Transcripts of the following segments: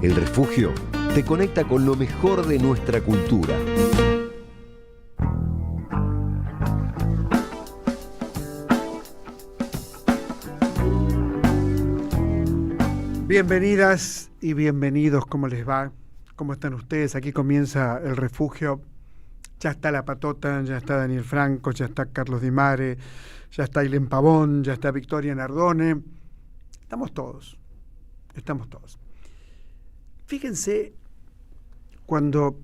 El Refugio te conecta con lo mejor de nuestra cultura. Bienvenidas y bienvenidos, ¿cómo les va? ¿Cómo están ustedes? Aquí comienza El Refugio. Ya está La Patota, ya está Daniel Franco, ya está Carlos Di Mare, ya está Ailén Pavón, ya está Victoria Nardone. Estamos todos. Fíjense, cuando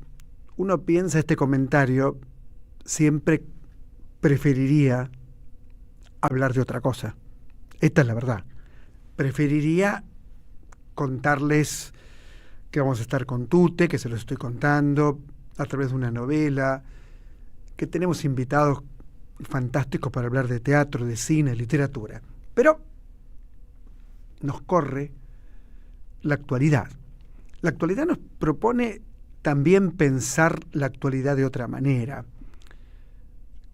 uno piensa este comentario, siempre preferiría hablar de otra cosa. Esta es la verdad. Preferiría contarles que vamos a estar con Tute, que se los estoy contando a través de una novela, que tenemos invitados fantásticos para hablar de teatro, de cine, literatura. Pero nos corre la actualidad. La actualidad nos propone también pensar la actualidad de otra manera.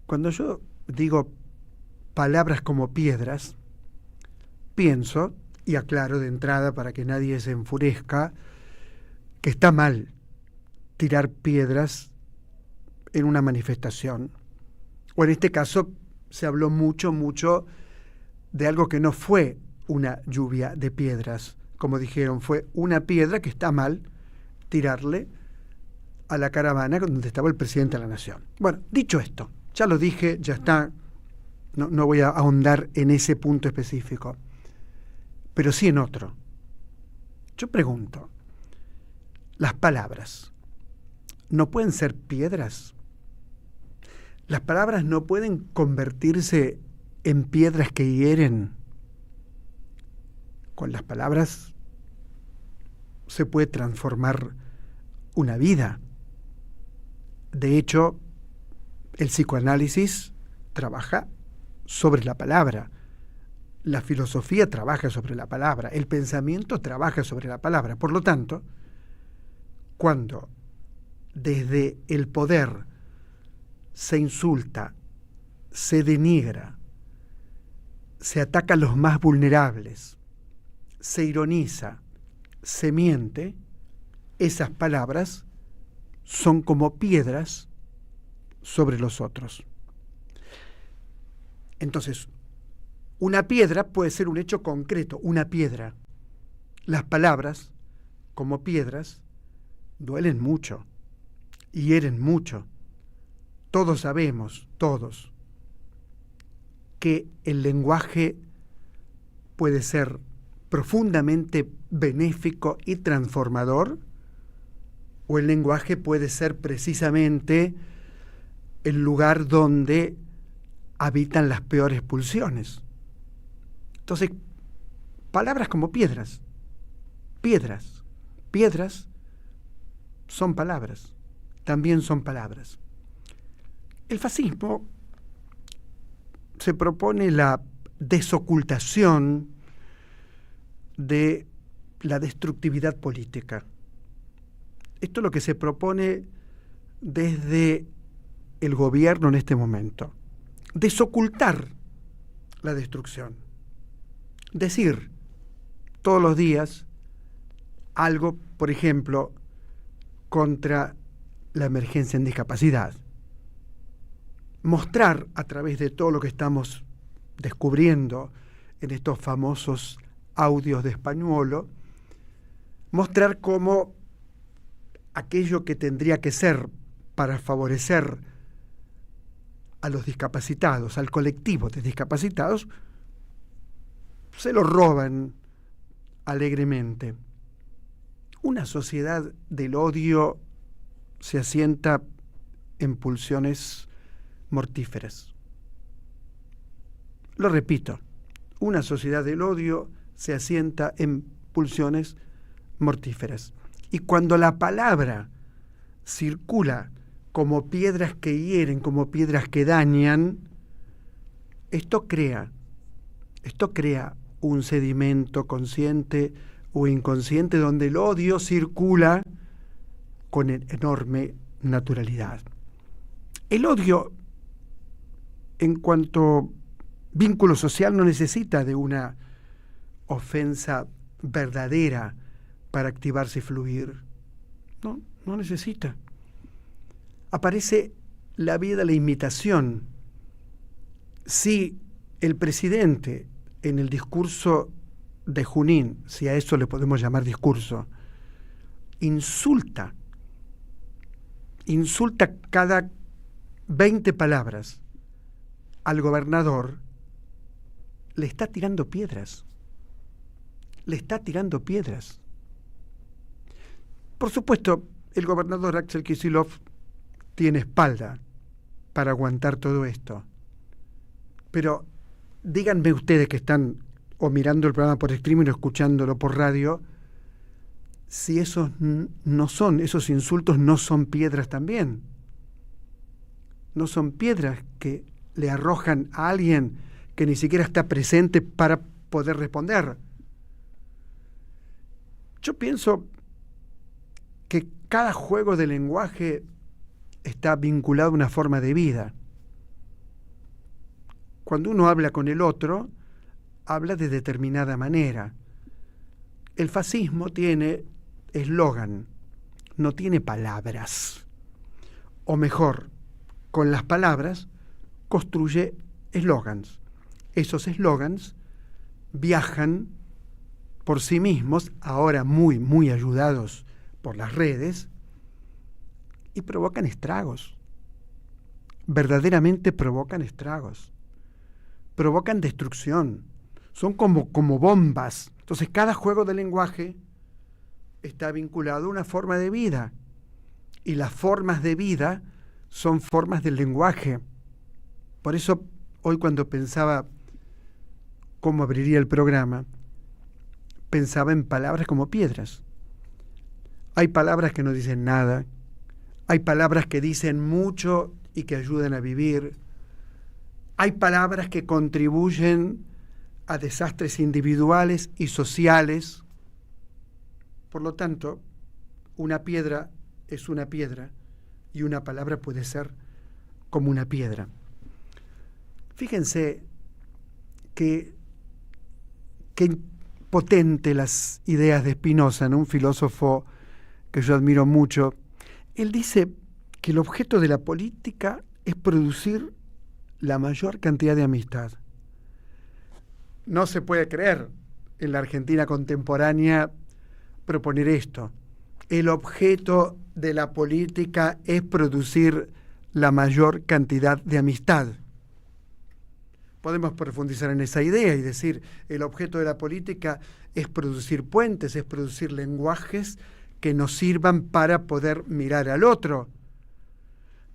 Cuando yo digo palabras como piedras, pienso, y aclaro de entrada para que nadie se enfurezca, que está mal tirar piedras en una manifestación. O en este caso se habló mucho de algo que no fue una lluvia de piedras. Como dijeron, fue una piedra que está mal tirarle a la caravana donde estaba el presidente de la nación. Bueno, dicho esto, ya lo dije, ya está, no voy a ahondar en ese punto específico, pero sí en otro. Yo pregunto, ¿las palabras no pueden ser piedras? ¿Las palabras no pueden convertirse en piedras que hieren? Con las palabras se puede transformar una vida. De hecho, el psicoanálisis trabaja sobre la palabra. La filosofía trabaja sobre la palabra, el pensamiento trabaja sobre la palabra. Por lo tanto, cuando desde el poder se insulta, se denigra, se ataca a los más vulnerables, se ironiza, se miente, esas palabras son como piedras sobre los otros. Entonces, una piedra puede ser un hecho concreto, una piedra. Las palabras, como piedras, duelen mucho, hieren mucho. Todos sabemos, que el lenguaje puede ser profundamente benéfico y transformador, o el lenguaje puede ser precisamente el lugar donde habitan las peores pulsiones. Entonces, palabras como piedras son palabras, también son palabras. El fascismo se propone la desocultación de la destructividad política. Esto es lo que se propone desde el gobierno en este momento. Desocultar la destrucción. Decir todos los días algo, por ejemplo, contra la emergencia en discapacidad. Mostrar a través de todo lo que estamos descubriendo en estos famosos audios de Españuolo, mostrar cómo aquello que tendría que ser para favorecer a los discapacitados, al colectivo de discapacitados, se lo roban alegremente. Una sociedad del odio se asienta en pulsiones mortíferas. Lo repito, una sociedad del odio se asienta en pulsiones mortíferas. Y cuando la palabra circula como piedras que hieren, como piedras que dañan, esto crea un sedimento consciente o inconsciente donde el odio circula con enorme naturalidad. El odio, en cuanto vínculo social, no necesita de una ofensa verdadera para activarse y fluir. No, no necesita. Aparece la vía de la imitación. Si el presidente en el discurso de Junín, si a eso le podemos llamar discurso, insulta cada 20 palabras al gobernador, le está tirando piedras. Le está tirando piedras. Por supuesto, el gobernador Axel Kicillof tiene espalda para aguantar todo esto. Pero díganme ustedes que están o mirando el programa por streaming o escuchándolo por radio, si esos insultos no son piedras también. No son piedras que le arrojan a alguien que ni siquiera está presente para poder responder. Yo pienso que cada juego de lenguaje está vinculado a una forma de vida. Cuando uno habla con el otro, habla de determinada manera. El fascismo tiene eslogan, no tiene palabras. O mejor, con las palabras construye eslogans. Esos eslogans viajan por sí mismos, ahora muy, muy ayudados por las redes, y provocan estragos. Verdaderamente provocan estragos. Provocan destrucción. Son como bombas. Entonces, cada juego de lenguaje está vinculado a una forma de vida. Y las formas de vida son formas del lenguaje. Por eso, hoy cuando pensaba cómo abriría el programa, pensaba en palabras como piedras. Hay palabras que no dicen nada. Hay palabras que dicen mucho y que ayudan a vivir. Hay palabras que contribuyen a desastres individuales y sociales. Por lo tanto, una piedra es una piedra y una palabra puede ser como una piedra. Fíjense que potente las ideas de Spinoza, ¿no? Un filósofo que yo admiro mucho. Él dice que el objeto de la política es producir la mayor cantidad de amistad. No se puede creer en la Argentina contemporánea proponer esto. El objeto de la política es producir la mayor cantidad de amistad. Podemos profundizar en esa idea y decir, el objeto de la política es producir puentes, es producir lenguajes que nos sirvan para poder mirar al otro.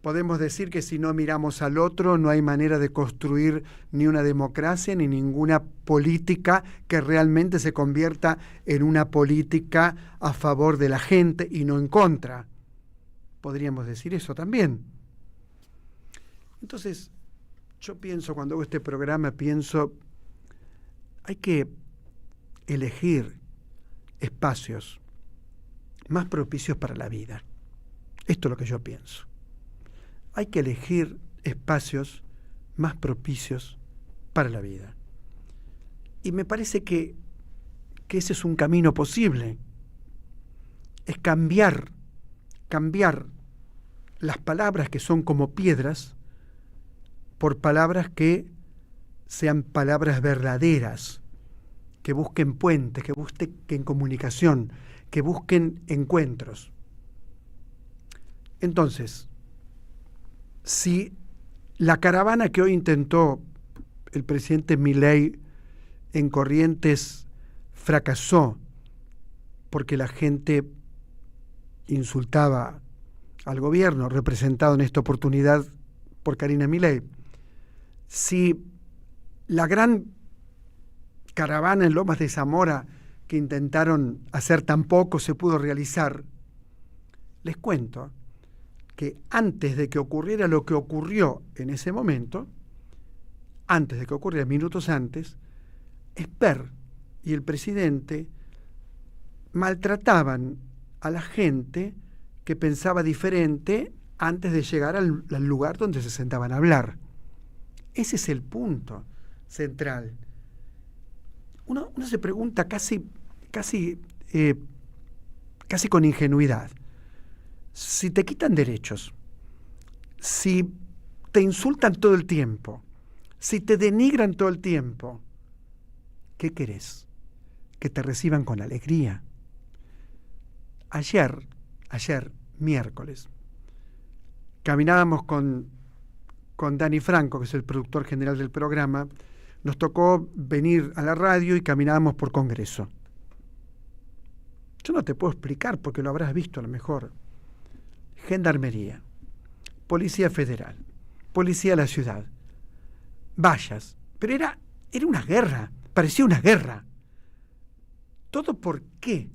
Podemos decir que si no miramos al otro no hay manera de construir ni una democracia ni ninguna política que realmente se convierta en una política a favor de la gente y no en contra. Podríamos decir eso también. Entonces, yo pienso, cuando hago este programa, hay que elegir espacios más propicios para la vida. Esto es lo que yo pienso. Hay que elegir espacios más propicios para la vida. Y me parece que ese es un camino posible. Es cambiar las palabras que son como piedras por palabras que sean palabras verdaderas, que busquen puentes, que busquen comunicación, que busquen encuentros. Entonces, si la caravana que hoy intentó el presidente Milei en Corrientes fracasó porque la gente insultaba al gobierno, representado en esta oportunidad por Karina Milei, si la gran caravana en Lomas de Zamora que intentaron hacer tampoco se pudo realizar, les cuento que antes de que ocurriera lo que ocurrió en ese momento, antes de que ocurriera, minutos antes, Esper y el presidente maltrataban a la gente que pensaba diferente antes de llegar al lugar donde se sentaban a hablar. Ese es el punto central. Uno se pregunta casi casi con ingenuidad, si te quitan derechos, si te insultan todo el tiempo, si te denigran todo el tiempo, ¿qué querés? Que te reciban con alegría. Ayer, miércoles, caminábamos con Dani Franco, que es el productor general del programa. Nos tocó venir a la radio y caminábamos por Congreso. Yo no te puedo explicar porque lo habrás visto a lo mejor. Gendarmería, Policía Federal, Policía de la Ciudad, vallas, pero era una guerra, parecía una guerra. ¿Todo por qué?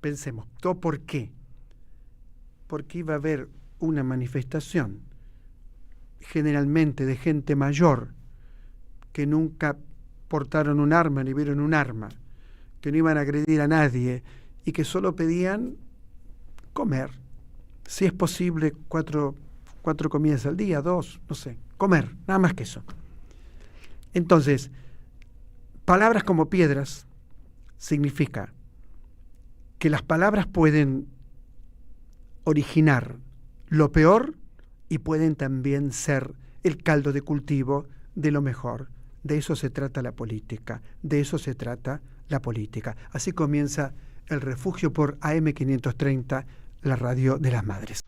Pensemos, ¿todo por qué? Porque iba a haber una manifestación, generalmente de gente mayor, que nunca portaron un arma ni vieron un arma, que no iban a agredir a nadie y que solo pedían comer. Si es posible, cuatro comidas al día, 2, no sé, comer, nada más que eso. Entonces, palabras como piedras significa que las palabras pueden originar lo peor y pueden también ser el caldo de cultivo de lo mejor. De eso se trata la política, de eso se trata la política. Así comienza El Refugio por AM530, la radio de las madres.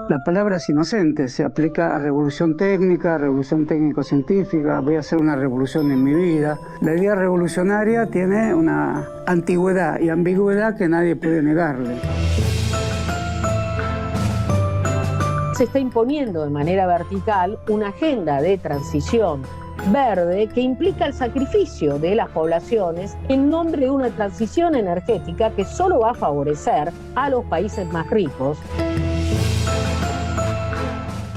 La palabra es inocente, se aplica a revolución técnica, a revolución técnico-científica, voy a hacer una revolución en mi vida. La idea revolucionaria tiene una antigüedad y ambigüedad que nadie puede negarle. Se está imponiendo de manera vertical una agenda de transición verde que implica el sacrificio de las poblaciones en nombre de una transición energética que solo va a favorecer a los países más ricos.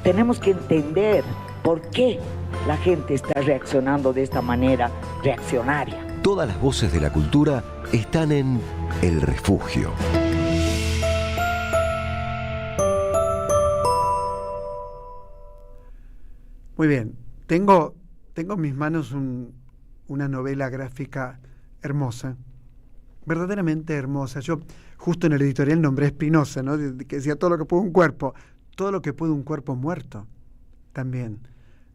tenemos que entender por qué la gente está reaccionando de esta manera reaccionaria. Todas las voces de la cultura están en El Refugio. Muy bien. Tengo en mis manos una novela gráfica hermosa, verdaderamente hermosa. Yo justo en el editorial nombré Spinoza, ¿no? Que decía todo lo que puede un cuerpo, todo lo que puede un cuerpo muerto también.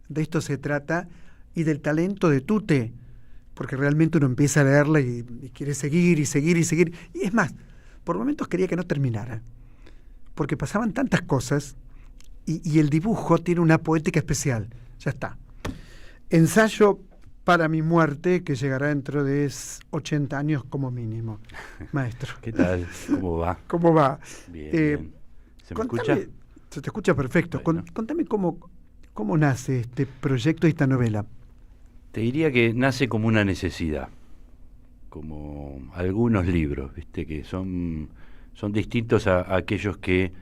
De esto se trata, y del talento de Tute, porque realmente uno empieza a leerla y quiere seguir y seguir y seguir. Y es más, por momentos quería que no terminara, porque pasaban tantas cosas y el dibujo tiene una poética especial. Ya está. Ensayo para mi muerte, que llegará dentro de 80 años como mínimo. Maestro. ¿Qué tal? ¿Cómo va? ¿Cómo va? Bien, bien. ¿Se me escucha? Se te escucha perfecto. Bueno. Contame cómo nace este proyecto y esta novela. Te diría que nace como una necesidad, como algunos libros, ¿viste? Que son distintos a aquellos que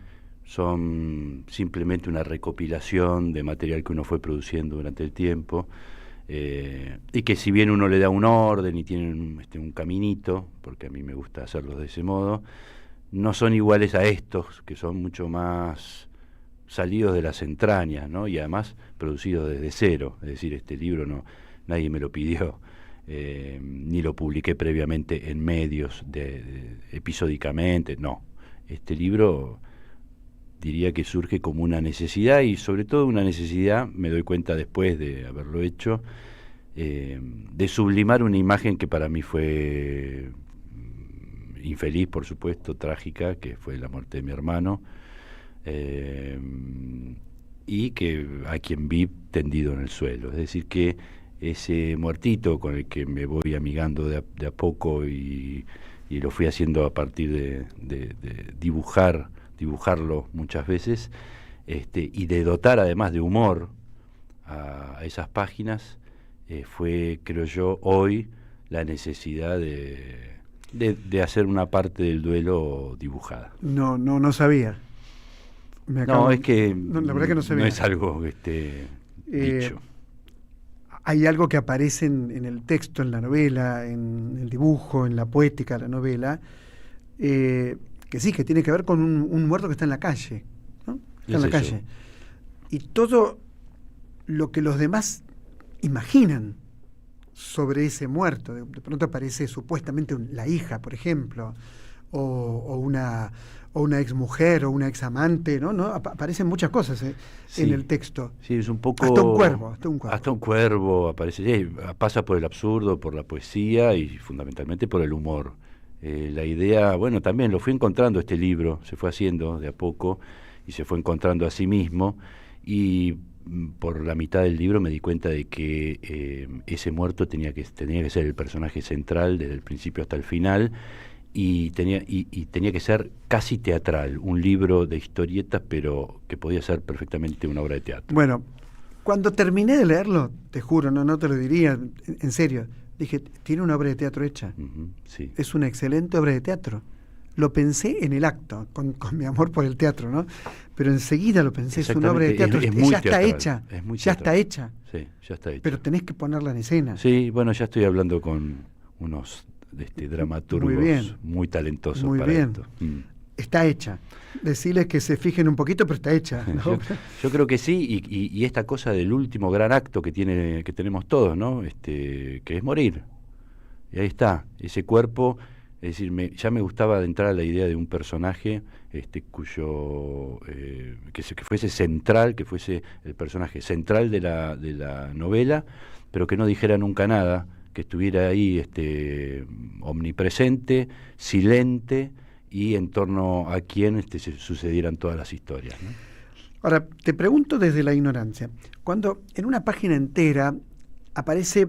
son simplemente una recopilación de material que uno fue produciendo durante el tiempo, y que si bien uno le da un orden y tienen un caminito, porque a mí me gusta hacerlos de ese modo, no son iguales a estos, que son mucho más salidos de las entrañas, ¿no? Y además producidos desde cero. Es decir, este libro nadie me lo pidió, ni lo publiqué previamente en medios episódicamente, no. Este libro diría que surge como una necesidad, y sobre todo una necesidad, me doy cuenta después de haberlo hecho, de sublimar una imagen que para mí fue infeliz, por supuesto, trágica, que fue la muerte de mi hermano, y que a quien vi tendido en el suelo. Es decir, que ese muertito con el que me voy amigando de a poco, y lo fui haciendo a partir de dibujarlo muchas veces, y de dotar además de humor a esas páginas, fue, creo yo, hoy la necesidad de hacer una parte del duelo dibujada. No sabía. Es que la verdad que no sabía. No es algo dicho. Hay algo que aparece en el texto, en la novela, en el dibujo, en la poética de la novela, que sí, que tiene que ver con un muerto que está en la calle, ¿no? Está en la calle. Y todo lo que los demás imaginan sobre ese muerto. De pronto aparece supuestamente la hija, por ejemplo, o una exmujer o una examante, ¿no? Aparecen muchas cosas en el texto. Sí, es un poco... Hasta un cuervo aparece, pasa por el absurdo, por la poesía y fundamentalmente por el humor. La idea, bueno, también lo fui encontrando, este libro se fue haciendo de a poco y se fue encontrando a sí mismo, y por la mitad del libro me di cuenta de que ese muerto tenía que ser el personaje central desde el principio hasta el final, y tenía que ser casi teatral, un libro de historietas, pero que podía ser perfectamente una obra de teatro. Bueno, cuando terminé de leerlo, te juro, no te lo diría, en serio, dije, tiene una obra de teatro hecha. Sí. Es una excelente obra de teatro. Lo pensé en el acto, con mi amor por el teatro, ¿no? Pero enseguida lo pensé, es una obra de teatro, ya está hecha. Ya está hecha. Sí, ya está hecha. Pero tenés que ponerla en escena. Sí, bueno, ya estoy hablando con unos dramaturgos muy talentosos para esto. Está hecha. Decirles que se fijen un poquito, pero está hecha, ¿no? Yo creo que sí, y esta cosa del último gran acto que tenemos todos, ¿no? Que es morir. Y ahí está, ese cuerpo. Es decir, ya me gustaba entrar a la idea de un personaje cuyo que fuese central, que fuese el personaje central de la novela, pero que no dijera nunca nada, que estuviera ahí omnipresente, silente, y en torno a quien se sucedieran todas las historias, ¿no? Ahora, te pregunto desde la ignorancia, cuando en una página entera aparece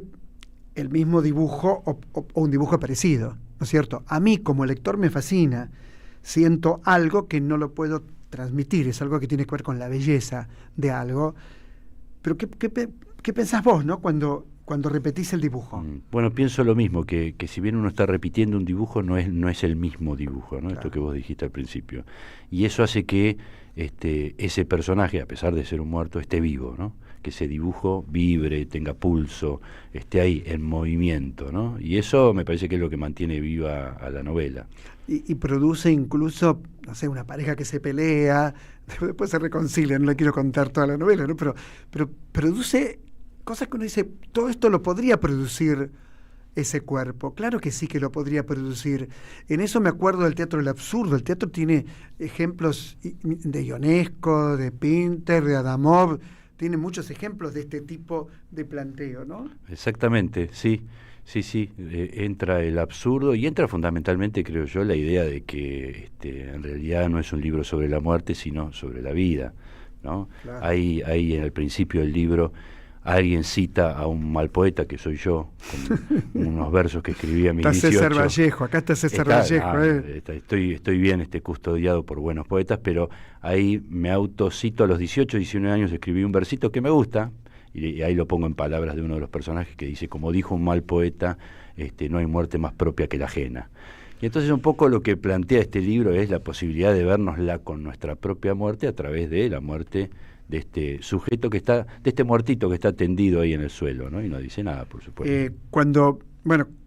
el mismo dibujo o un dibujo parecido, ¿no es cierto? A mí como lector me fascina, siento algo que no lo puedo transmitir, es algo que tiene que ver con la belleza de algo, pero ¿qué pensás vos, ¿no? Cuando repetís el dibujo. Bueno, pienso lo mismo, que si bien uno está repitiendo un dibujo, no es el mismo dibujo, ¿no? Claro. Esto que vos dijiste al principio. Y eso hace que ese personaje, a pesar de ser un muerto, esté vivo, ¿no? Que ese dibujo vibre, tenga pulso, esté ahí en movimiento, ¿no? Y eso me parece que es lo que mantiene viva a la novela. Y produce incluso, no sé, una pareja que se pelea, después se reconcilia, no le quiero contar toda la novela, ¿no? Pero produce cosas que uno dice, todo esto lo podría producir ese cuerpo. Claro que sí que lo podría producir. En eso me acuerdo del teatro del absurdo. El teatro tiene ejemplos de Ionesco, de Pinter, de Adamov, tiene muchos ejemplos de este tipo de planteo, ¿no? Exactamente, sí. Sí, entra el absurdo y entra fundamentalmente, creo yo, la idea de que en realidad no es un libro sobre la muerte, sino sobre la vida, ¿no? Claro. Ahí en el principio del libro alguien cita a un mal poeta, que soy yo, con unos versos que escribí a mis 18. Está César Vallejo, acá está César Vallejo. Estoy bien custodiado por buenos poetas, pero ahí me autocito a los 18, 19 años, escribí un versito que me gusta, y ahí lo pongo en palabras de uno de los personajes que dice, como dijo un mal poeta, no hay muerte más propia que la ajena. Y entonces un poco lo que plantea este libro es la posibilidad de vernosla con nuestra propia muerte a través de la muerte de este sujeto que está, de este muertito que está tendido ahí en el suelo, ¿no? Y no dice nada, por supuesto.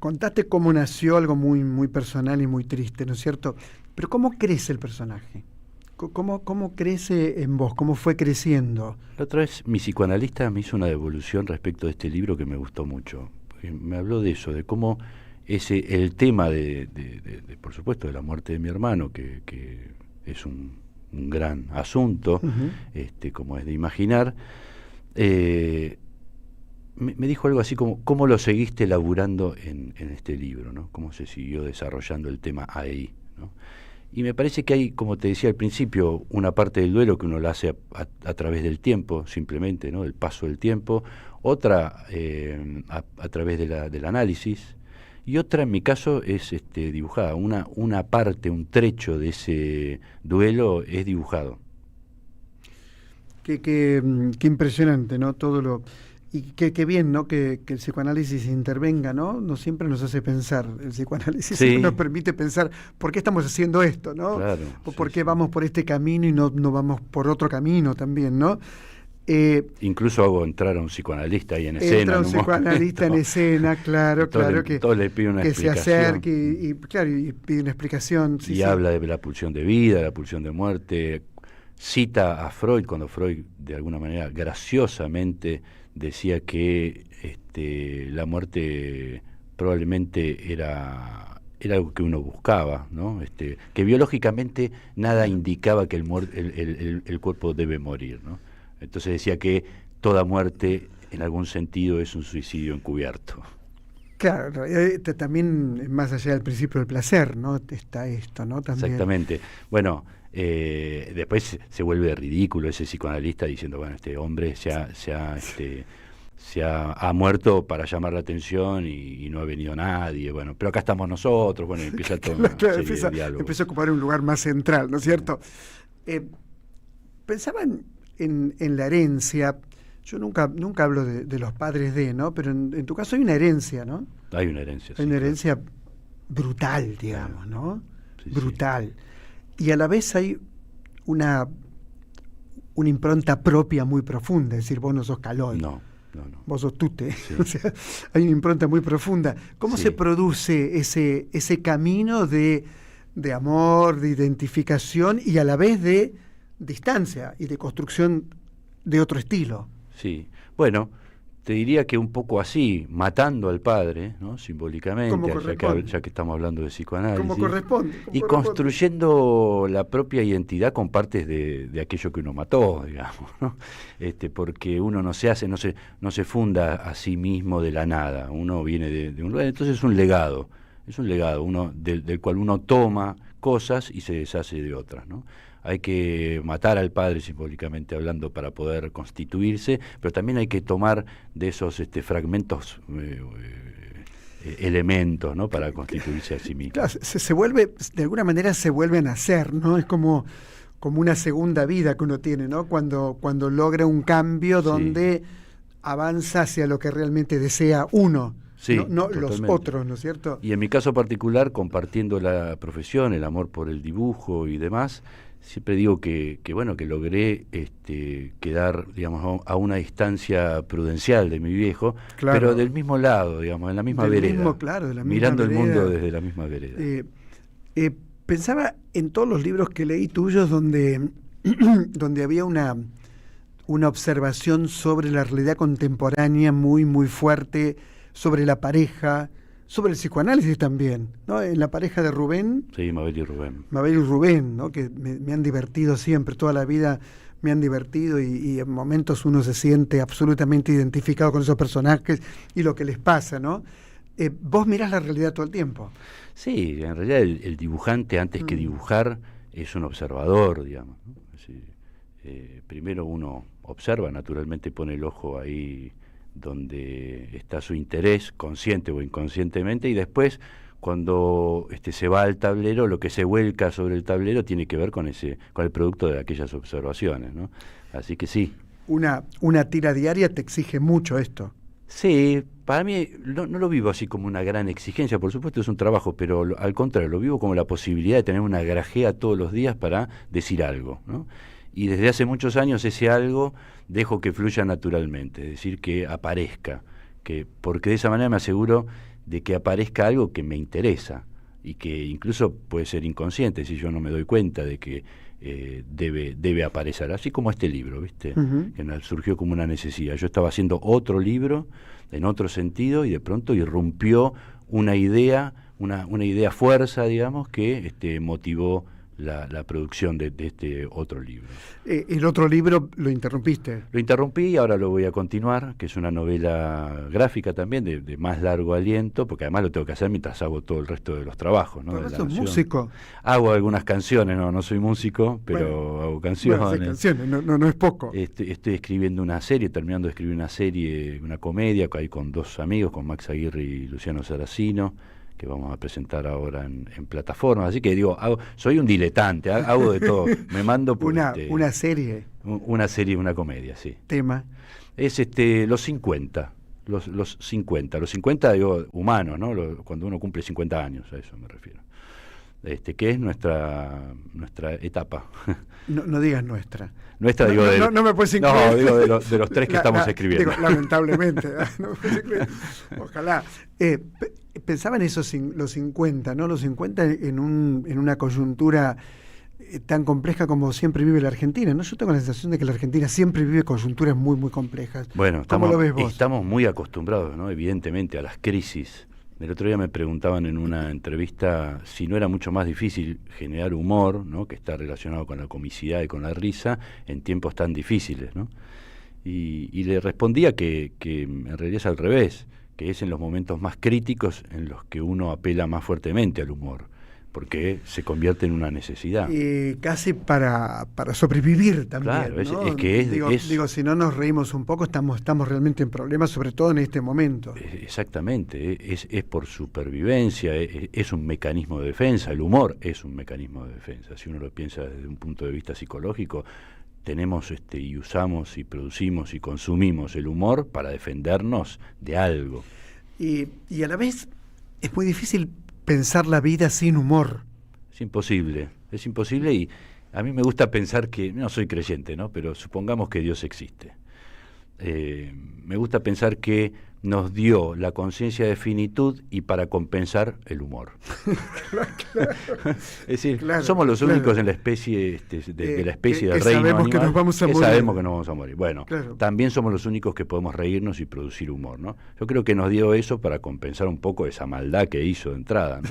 Contaste cómo nació, algo muy, muy personal y muy triste, ¿no es cierto? Pero ¿cómo crece el personaje? ¿Cómo crece en vos? ¿Cómo fue creciendo? La otra vez mi psicoanalista me hizo una devolución respecto de este libro que me gustó mucho. Me habló de eso, de cómo el tema de por supuesto, de la muerte de mi hermano, que es un gran asunto, como es de imaginar, me dijo algo así como, ¿cómo lo seguiste laburando en este libro, ¿no? ¿Cómo se siguió desarrollando el tema ahí, ¿no? Y me parece que hay, como te decía al principio, una parte del duelo que uno la hace a través del tiempo, simplemente, ¿no? El paso del tiempo, otra a través del análisis, y otra, en mi caso, es dibujada. Una parte, un trecho de ese duelo es dibujado. Qué impresionante, ¿no? Todo lo... Y qué bien, ¿no? Que el psicoanálisis intervenga, ¿no? No siempre nos hace pensar. El psicoanálisis siempre nos permite pensar por qué estamos haciendo esto, ¿no? Claro, o por qué vamos por este camino y no vamos por otro camino también, ¿no? Incluso hago entrar a un psicoanalista ahí en escena. Entra un psicoanalista en escena, claro, que todos le piden una explicación. Se acerque y pide una explicación. Y habla de la pulsión de vida, la pulsión de muerte. Cita a Freud, cuando Freud, de alguna manera, graciosamente decía que la muerte probablemente era algo que uno buscaba, ¿no? Que biológicamente nada indicaba que el cuerpo debe morir, ¿no? Entonces decía que toda muerte, en algún sentido, es un suicidio encubierto. Claro, también más allá del principio del placer, ¿no? Está esto, ¿no? También. Exactamente. Bueno, después se vuelve ridículo ese psicoanalista diciendo, bueno, este hombre ha muerto para llamar la atención y no ha venido nadie, bueno, pero acá estamos nosotros, bueno, empieza todo una serie de diálogos. Empieza a ocupar un lugar más central, ¿no es cierto? Pensaban en la herencia. Yo nunca hablo de los padres ¿no? Pero en tu caso hay una herencia, ¿no? Hay una herencia, Hay una herencia brutal, digamos, ¿no? Sí, brutal. Sí. Y a la vez hay una impronta propia muy profunda, es decir, vos no sos Caloi. No. Vos sos Tute. Sí. O sea, hay una impronta muy profunda. ¿Cómo se produce ese camino de amor, de identificación y a la vez de distancia y de construcción de otro estilo? Sí, bueno, te diría que un poco así, matando al padre, ¿no? Simbólicamente, ya que estamos hablando de psicoanálisis. Como corresponde. Construyendo la propia identidad con partes de aquello que uno mató, digamos, ¿no? Porque uno no se funda a sí mismo de la nada, uno viene de un lugar, entonces es un legado del cual uno toma cosas y se deshace de otras, ¿no? Hay que matar al padre, simbólicamente hablando, para poder constituirse, pero también hay que tomar de esos fragmentos, elementos, ¿no? Para constituirse a sí mismo. Claro, se vuelve, de alguna manera se vuelve a nacer, ¿no? Es como una segunda vida que uno tiene, ¿no? Cuando logra un cambio donde avanza hacia lo que realmente desea uno. Sí, no los otros, ¿no es cierto? Y en mi caso particular, compartiendo la profesión, el amor por el dibujo y demás, siempre digo que bueno, que logré quedar, digamos, a una distancia prudencial de mi viejo, Claro. pero del mismo lado, digamos, en la misma Del vereda. mismo, claro, de la misma mirando el mundo vereda. desde la misma vereda. Pensaba en todos los libros que leí tuyos donde, donde había una observación sobre la realidad contemporánea muy, muy fuerte, sobre la pareja, sobre el psicoanálisis también, ¿no? En la pareja de Rubén, Sí, Mabel y Rubén. Mabel y Rubén, ¿no? Que me han divertido siempre, toda la vida me han divertido y en momentos uno se siente absolutamente identificado con esos personajes y lo que les pasa, ¿no? Vos mirás la realidad todo el tiempo. Sí, en realidad el dibujante, antes que dibujar, es un observador, digamos, ¿no? Es decir, primero uno observa, naturalmente pone el ojo ahí donde está su interés, consciente o inconscientemente, y después, cuando se va al tablero, lo que se vuelca sobre el tablero tiene que ver con el producto de aquellas observaciones, ¿no? Así que sí. Una tira diaria te exige mucho esto. Sí, para mí no lo vivo así como una gran exigencia, por supuesto es un trabajo, pero al contrario, lo vivo como la posibilidad de tener una grajea todos los días para decir algo, ¿no? Y desde hace muchos años ese algo dejo que fluya naturalmente, es decir, que aparezca, porque de esa manera me aseguro de que aparezca algo que me interesa y que incluso puede ser inconsciente si yo no me doy cuenta de que debe aparecer, así como este libro, ¿viste? Uh-huh. Que surgió como una necesidad. Yo estaba haciendo otro libro en otro sentido y de pronto irrumpió una idea fuerza, digamos, que motivó la producción de este otro libro. El otro libro lo interrumpiste. Lo interrumpí y ahora lo voy a continuar, que es una novela gráfica también, de más largo aliento, porque además lo tengo que hacer mientras hago todo el resto de los trabajos, ¿no? Pero de la sos Nación. músico. Hago algunas canciones, no soy músico, pero Bueno, hago canciones. Bueno, haces canciones, no es poco. Estoy escribiendo una serie, terminando de escribir una serie, una comedia, ahí con dos amigos, con Max Aguirre y Luciano Saracino, que vamos a presentar ahora en plataformas. Así que digo, soy un diletante, hago de todo. Me mando por una serie. Una serie, una comedia, sí. Tema. Es los 50. Los 50, digo, humanos, ¿no? Cuando uno cumple 50 años, a eso me refiero. Que es nuestra etapa. No digas nuestra. Nuestra, no, digo, no me puedes incluir. No, digo de los tres que estamos escribiendo. Digo, lamentablemente. Ojalá. Pensaba en los 50, ¿no? Los 50 en una coyuntura tan compleja como siempre vive la Argentina, ¿no? Yo tengo la sensación de que la Argentina siempre vive coyunturas muy, muy complejas. Bueno, ¿Cómo lo ves vos? Estamos muy acostumbrados, ¿no? Evidentemente, a las crisis. El otro día me preguntaban en una entrevista si no era mucho más difícil generar humor, ¿no? Que está relacionado con la comicidad y con la risa en tiempos tan difíciles, ¿no? Y le respondía que en realidad es al revés, que es en los momentos más críticos en los que uno apela más fuertemente al humor, porque se convierte en una necesidad. Casi para sobrevivir también. Claro, ¿no? es que digo, si no nos reímos un poco, estamos realmente en problemas, sobre todo en este momento. Exactamente, es por supervivencia, es un mecanismo de defensa, el humor es un mecanismo de defensa. Si uno lo piensa desde un punto de vista psicológico, tenemos y usamos y producimos y consumimos el humor para defendernos de algo. Y a la vez es muy difícil pensar la vida sin humor. Es imposible y a mí me gusta pensar que, no soy creyente, ¿no? Pero supongamos que Dios existe. Me gusta pensar que nos dio la conciencia de finitud y para compensar el humor. Claro. Es decir, somos los únicos en la especie de la especie del reino sabemos animal, que nos vamos a morir. sabemos que nos vamos a morir. Bueno, claro. También somos los únicos que podemos reírnos y producir humor, ¿no? Yo creo que nos dio eso para compensar un poco esa maldad que hizo de entrada, ¿no?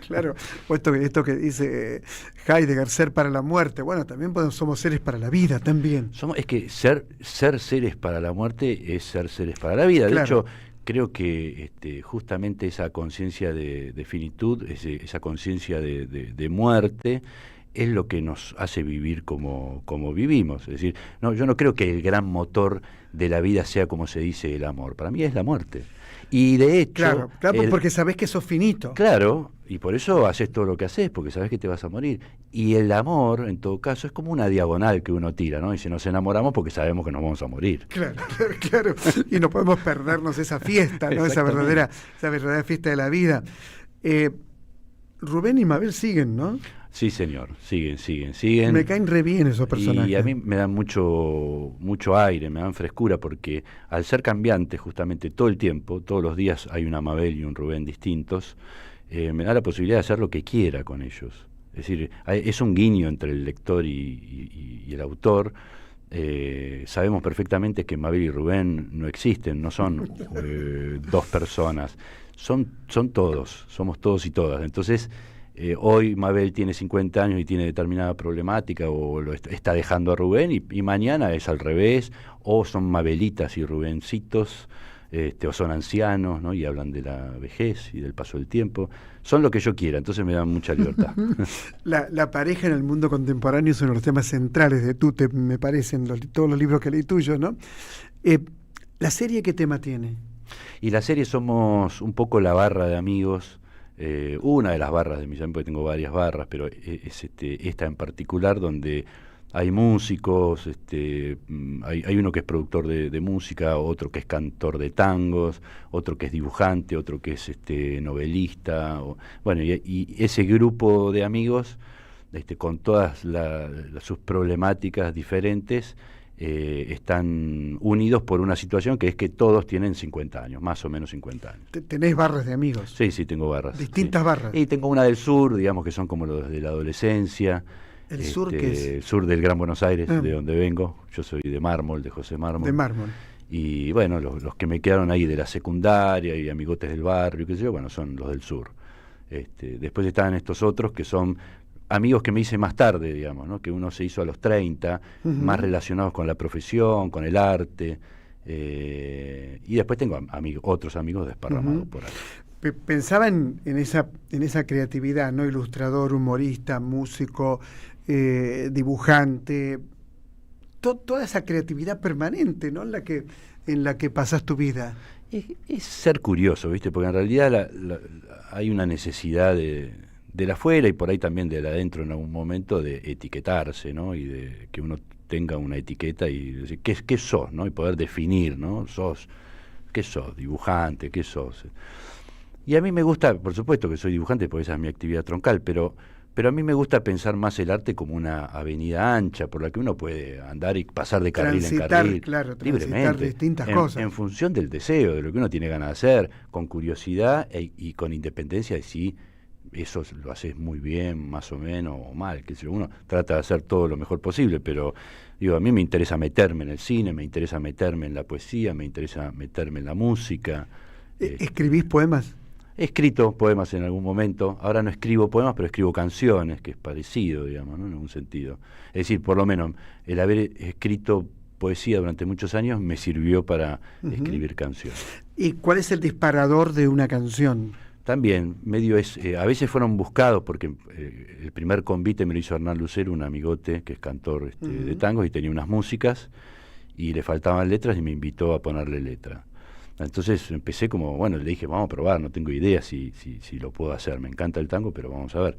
Claro. O esto que dice Heidegger, ser para la muerte. Bueno, también somos seres para la vida también. Es que ser seres para la muerte es ser seres para la vida. De hecho, creo que justamente esa conciencia de finitud, esa conciencia de muerte, es lo que nos hace vivir como vivimos. Es decir, yo no creo que el gran motor de la vida sea, como se dice, el amor. Para mí es la muerte. Y de hecho... Claro, porque sabés que sos finito. Claro, y por eso haces todo lo que haces, porque sabés que te vas a morir. Y el amor, en todo caso, es como una diagonal que uno tira, ¿no? Y si nos enamoramos porque sabemos que nos vamos a morir. Claro. Y no podemos perdernos esa fiesta, ¿no? Esa verdadera fiesta de la vida. Rubén y Mabel siguen, ¿no? Sí, señor, siguen. Me caen re bien esos personajes. Y a mí me dan mucho aire, me dan frescura, porque al ser cambiantes justamente todo el tiempo, todos los días hay una Mabel y un Rubén distintos, me da la posibilidad de hacer lo que quiera con ellos. Es decir, es un guiño entre el lector y el autor. Sabemos perfectamente que Mabel y Rubén no existen, no son dos personas, son todos, somos todos y todas. Entonces, hoy Mabel tiene 50 años y tiene determinada problemática, o lo está dejando a Rubén, y mañana es al revés, o son Mabelitas y Rubencitos, o son ancianos, ¿no? Y hablan de la vejez y del paso del tiempo. Son lo que yo quiera, entonces me dan mucha libertad. La pareja en el mundo contemporáneo es uno de los temas centrales de Tute, me parecen, todos los libros que leí tuyos, ¿no? ¿La serie qué tema tiene? Y la serie somos un poco la barra de amigos, una de las barras de mis amigos, porque tengo varias barras, pero es esta en particular, donde hay músicos, hay uno que es productor de música, otro que es cantor de tangos, otro que es dibujante, otro que es novelista, bueno, y ese grupo de amigos, con todas sus problemáticas diferentes, están unidos por una situación que es que todos tienen 50 años, más o menos 50 años. ¿Tenés barras de amigos? Sí, tengo barras. Distintas barras. Y tengo una del sur, digamos, que son como los de la adolescencia. ¿El sur qué es? El sur del Gran Buenos Aires, de donde vengo. Yo soy de Mármol, de José Mármol. De Mármol. Y bueno, los que me quedaron ahí de la secundaria y amigotes del barrio, qué sé yo, bueno, son los del sur. Después están estos otros que son amigos que me hice más tarde, digamos, ¿no? Que uno se hizo a los 30, más relacionados con la profesión, con el arte. Y después tengo otros amigos desparramados por ahí. Pensaba en esa creatividad, ¿no? Ilustrador, humorista, músico, dibujante, toda esa creatividad permanente, ¿no? En la que pasás tu vida. Es ser curioso, ¿viste? Porque en realidad hay una necesidad de la afuera y por ahí también de la adentro en algún momento de etiquetarse, ¿no? Y de que uno tenga una etiqueta y decir, ¿qué sos, ¿no? Y poder definir, ¿no? ¿Qué sos? Dibujante, ¿qué sos? Y a mí me gusta, por supuesto que soy dibujante porque esa es mi actividad troncal, pero a mí me gusta pensar más el arte como una avenida ancha por la que uno puede andar y pasar de carril en carril, claro, libremente, distintas cosas. En función del deseo, de lo que uno tiene ganas de hacer, con curiosidad y con independencia de si eso lo haces muy bien, más o menos, o mal, que si uno trata de hacer todo lo mejor posible, pero digo, a mí me interesa meterme en el cine, me interesa meterme en la poesía, me interesa meterme en la música. ¿Escribís poemas? He escrito poemas en algún momento, ahora no escribo poemas, pero escribo canciones, que es parecido, digamos, ¿no? En algún sentido. Es decir, por lo menos, el haber escrito poesía durante muchos años me sirvió para escribir canciones. ¿Y cuál es el disparador de una canción? También, a veces fueron buscados, porque el primer convite me lo hizo Hernán Lucero, un amigote que es cantor de tangos y tenía unas músicas, y le faltaban letras y me invitó a ponerle letra. Entonces empecé como, bueno, le dije, vamos a probar, no tengo idea si lo puedo hacer, me encanta el tango, pero vamos a ver.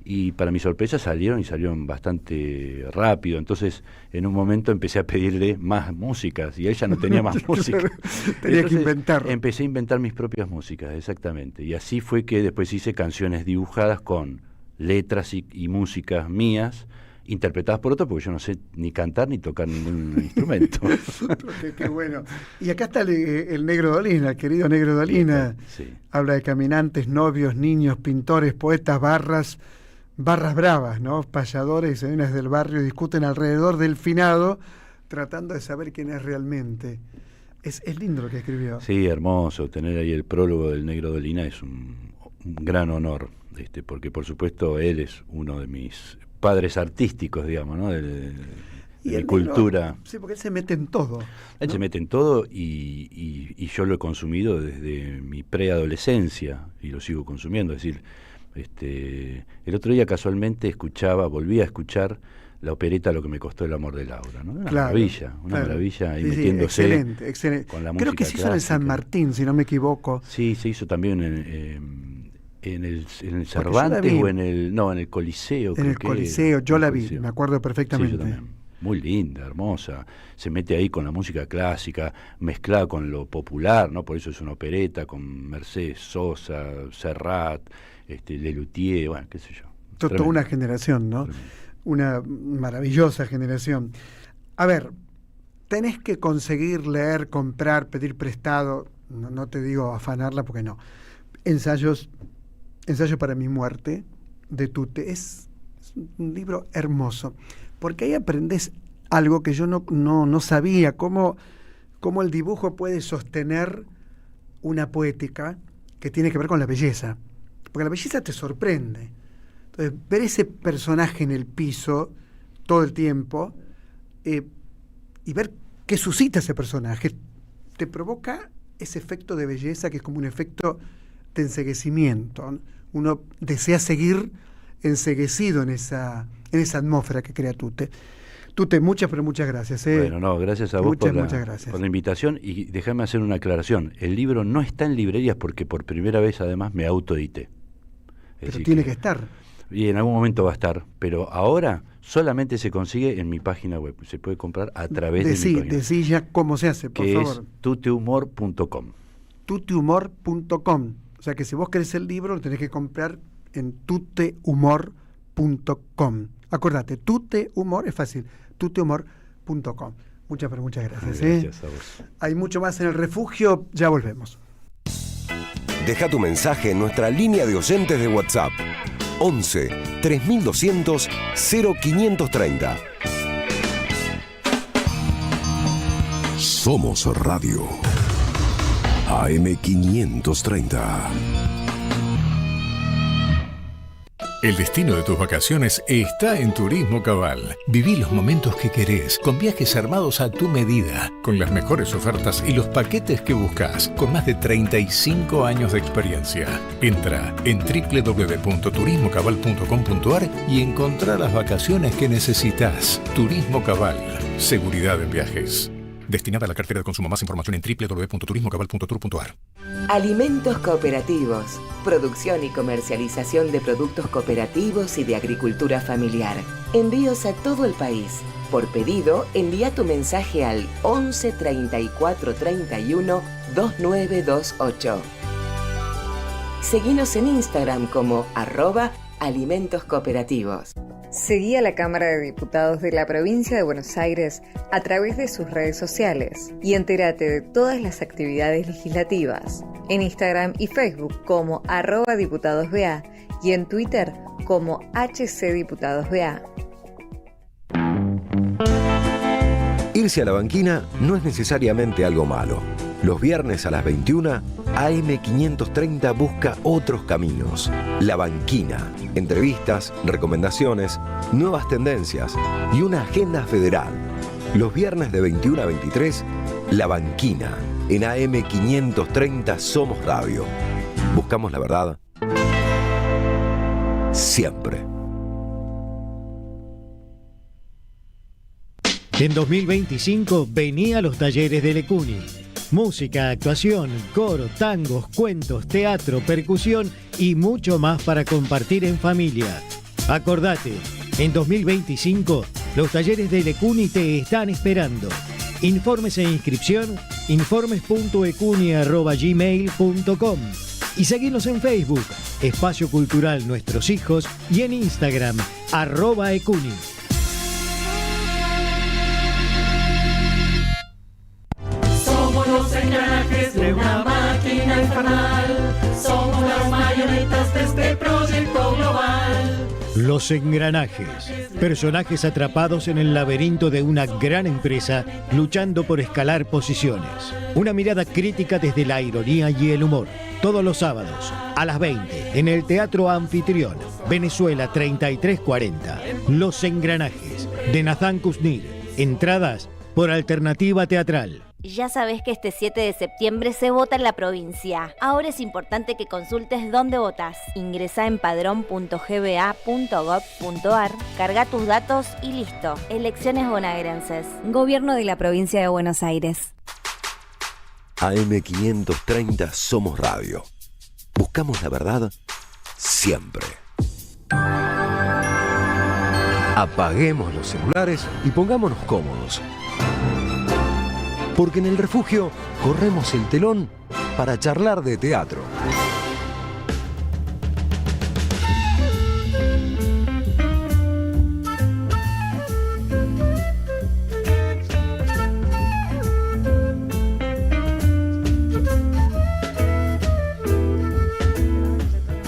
Y para mi sorpresa salieron bastante rápido, entonces en un momento empecé a pedirle más músicas y él ya no tenía más música. Tenía que inventar. Empecé a inventar mis propias músicas, exactamente. Y así fue que después hice canciones dibujadas con letras y músicas mías, interpretadas por otros, porque yo no sé ni cantar ni tocar ningún instrumento. Qué bueno. Y acá está el Negro Dolina, el querido Negro Dolina. Sí. Habla de caminantes, novios, niños, pintores, poetas, barras bravas, ¿no? Payadores y señores del barrio discuten alrededor del finado, tratando de saber quién es realmente. Es lindo lo que escribió. Sí, hermoso. Tener ahí el prólogo del Negro Dolina es un gran honor, porque por supuesto él es uno de mis padres artísticos, digamos, ¿no? De mi cultura. Sí, porque él se mete en todo. Él se mete en todo y yo lo he consumido desde mi preadolescencia y lo sigo consumiendo. Es decir, el otro día casualmente volví a escuchar la opereta Lo que me costó el amor de Laura, ¿no? Una maravilla, ahí metiéndose excelente. con la música. Creo que se hizo en el San Martín, si no me equivoco. Sí, se hizo también en el Cervantes o en el Coliseo. En el Coliseo, yo la vi, me acuerdo perfectamente. Sí, yo también. Muy linda, hermosa. Se mete ahí con la música clásica, mezclada con lo popular, ¿no? Por eso es una opereta, con Mercedes Sosa, Serrat, Lelutier, bueno, qué sé yo. Toda una generación, ¿no? Una maravillosa generación. A ver, tenés que conseguir leer, comprar, pedir prestado, no te digo afanarla porque no. Ensayo para mi muerte, de Tute, es un libro hermoso, porque ahí aprendes algo que yo no sabía, cómo el dibujo puede sostener una poética que tiene que ver con la belleza, porque la belleza te sorprende. Entonces, ver ese personaje en el piso todo el tiempo y ver qué suscita ese personaje, te provoca ese efecto de belleza que es como un efecto de enceguecimiento. Uno desea seguir enceguecido en esa atmósfera que crea Tute. Tute, muchas gracias. Bueno, no, gracias a vos muchas gracias. por la invitación, y déjame hacer una aclaración. El libro no está en librerías porque por primera vez además me autoedité. Pero tiene que estar. Y en algún momento va a estar, pero ahora solamente se consigue en mi página web. Se puede comprar a través de mi página. Decí ya cómo se hace, por favor. Que es tutehumor.com. tutehumor.com. O sea que si vos querés el libro, lo tenés que comprar en tutehumor.com. Acordate, tutehumor es fácil, tutehumor.com. Muchas gracias. Gracias a vos. Hay mucho más en el refugio, ya volvemos. Deja tu mensaje en nuestra línea de oyentes de WhatsApp. 11 3200 0530. Somos Radio AM530. El destino de tus vacaciones está en Turismo Cabal. Viví los momentos que querés, con viajes armados a tu medida, con las mejores ofertas y los paquetes que buscas, con más de 35 años de experiencia. Entra en www.turismocabal.com.ar y encontrá las vacaciones que necesitas. Turismo Cabal. Seguridad en viajes. Destinada a la cartera de consumo. Más información en www.turismocabal.tour.ar. Alimentos cooperativos. Producción y comercialización de productos cooperativos y de agricultura familiar. Envíos a todo el país. Por pedido, envía tu mensaje al 11 34 31 2928. Seguinos en Instagram como @alimentos cooperativos. Seguí a la Cámara de Diputados de la Provincia de Buenos Aires a través de sus redes sociales y entérate de todas las actividades legislativas en Instagram y Facebook como @diputadosBA y en Twitter como HCDiputadosBA. Irse a la banquina no es necesariamente algo malo. Los viernes a las 21, AM530 busca otros caminos. La Banquina. Entrevistas, recomendaciones, nuevas tendencias y una agenda federal. Los viernes de 21 a 23, La Banquina. En AM530 Somos Radio. Buscamos la verdad. Siempre. En 2025 vení a los talleres de Lecuni. Música, actuación, coro, tangos, cuentos, teatro, percusión y mucho más para compartir en familia. Acordate, en 2025 los talleres de Lecuni te están esperando. Informes e inscripción, informes.ecuni@gmail.com y seguinos en Facebook, Espacio Cultural Nuestros Hijos, y en Instagram, @ecuni. Los engranajes de una máquina infernal, somos las marionetas de este proyecto global. Los engranajes, personajes atrapados en el laberinto de una gran empresa luchando por escalar posiciones. Una mirada crítica desde la ironía y el humor. Todos los sábados a las 20 en el Teatro Anfitrión, Venezuela 3340. Los engranajes de Nathan Kuznir. Entradas por Alternativa Teatral. Ya sabes que este 7 de septiembre se vota en la provincia. Ahora es importante que consultes dónde votás. Ingresá en padrón.gba.gov.ar, carga tus datos y listo. Elecciones bonaerenses. Gobierno de la Provincia de Buenos Aires. AM530 Somos Radio. Buscamos la verdad siempre. Apaguemos los celulares y pongámonos cómodos. Porque en el refugio corremos el telón para charlar de teatro.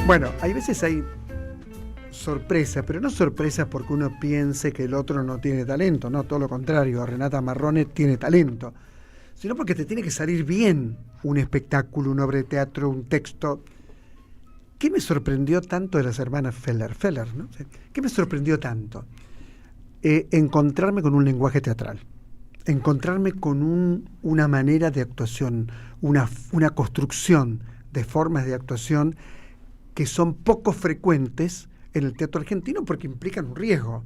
Bueno, hay veces hay sorpresas, pero no sorpresas porque uno piense que el otro no tiene talento, no, todo lo contrario, Renata Marrone tiene talento, sino porque te tiene que salir bien un espectáculo, una obra de teatro, un texto. ¿Qué me sorprendió tanto de las hermanas Feller, ¿no? ¿Qué me sorprendió tanto? Encontrarme con un lenguaje teatral, encontrarme con una manera de actuación, una construcción de formas de actuación que son poco frecuentes en el teatro argentino porque implican un riesgo,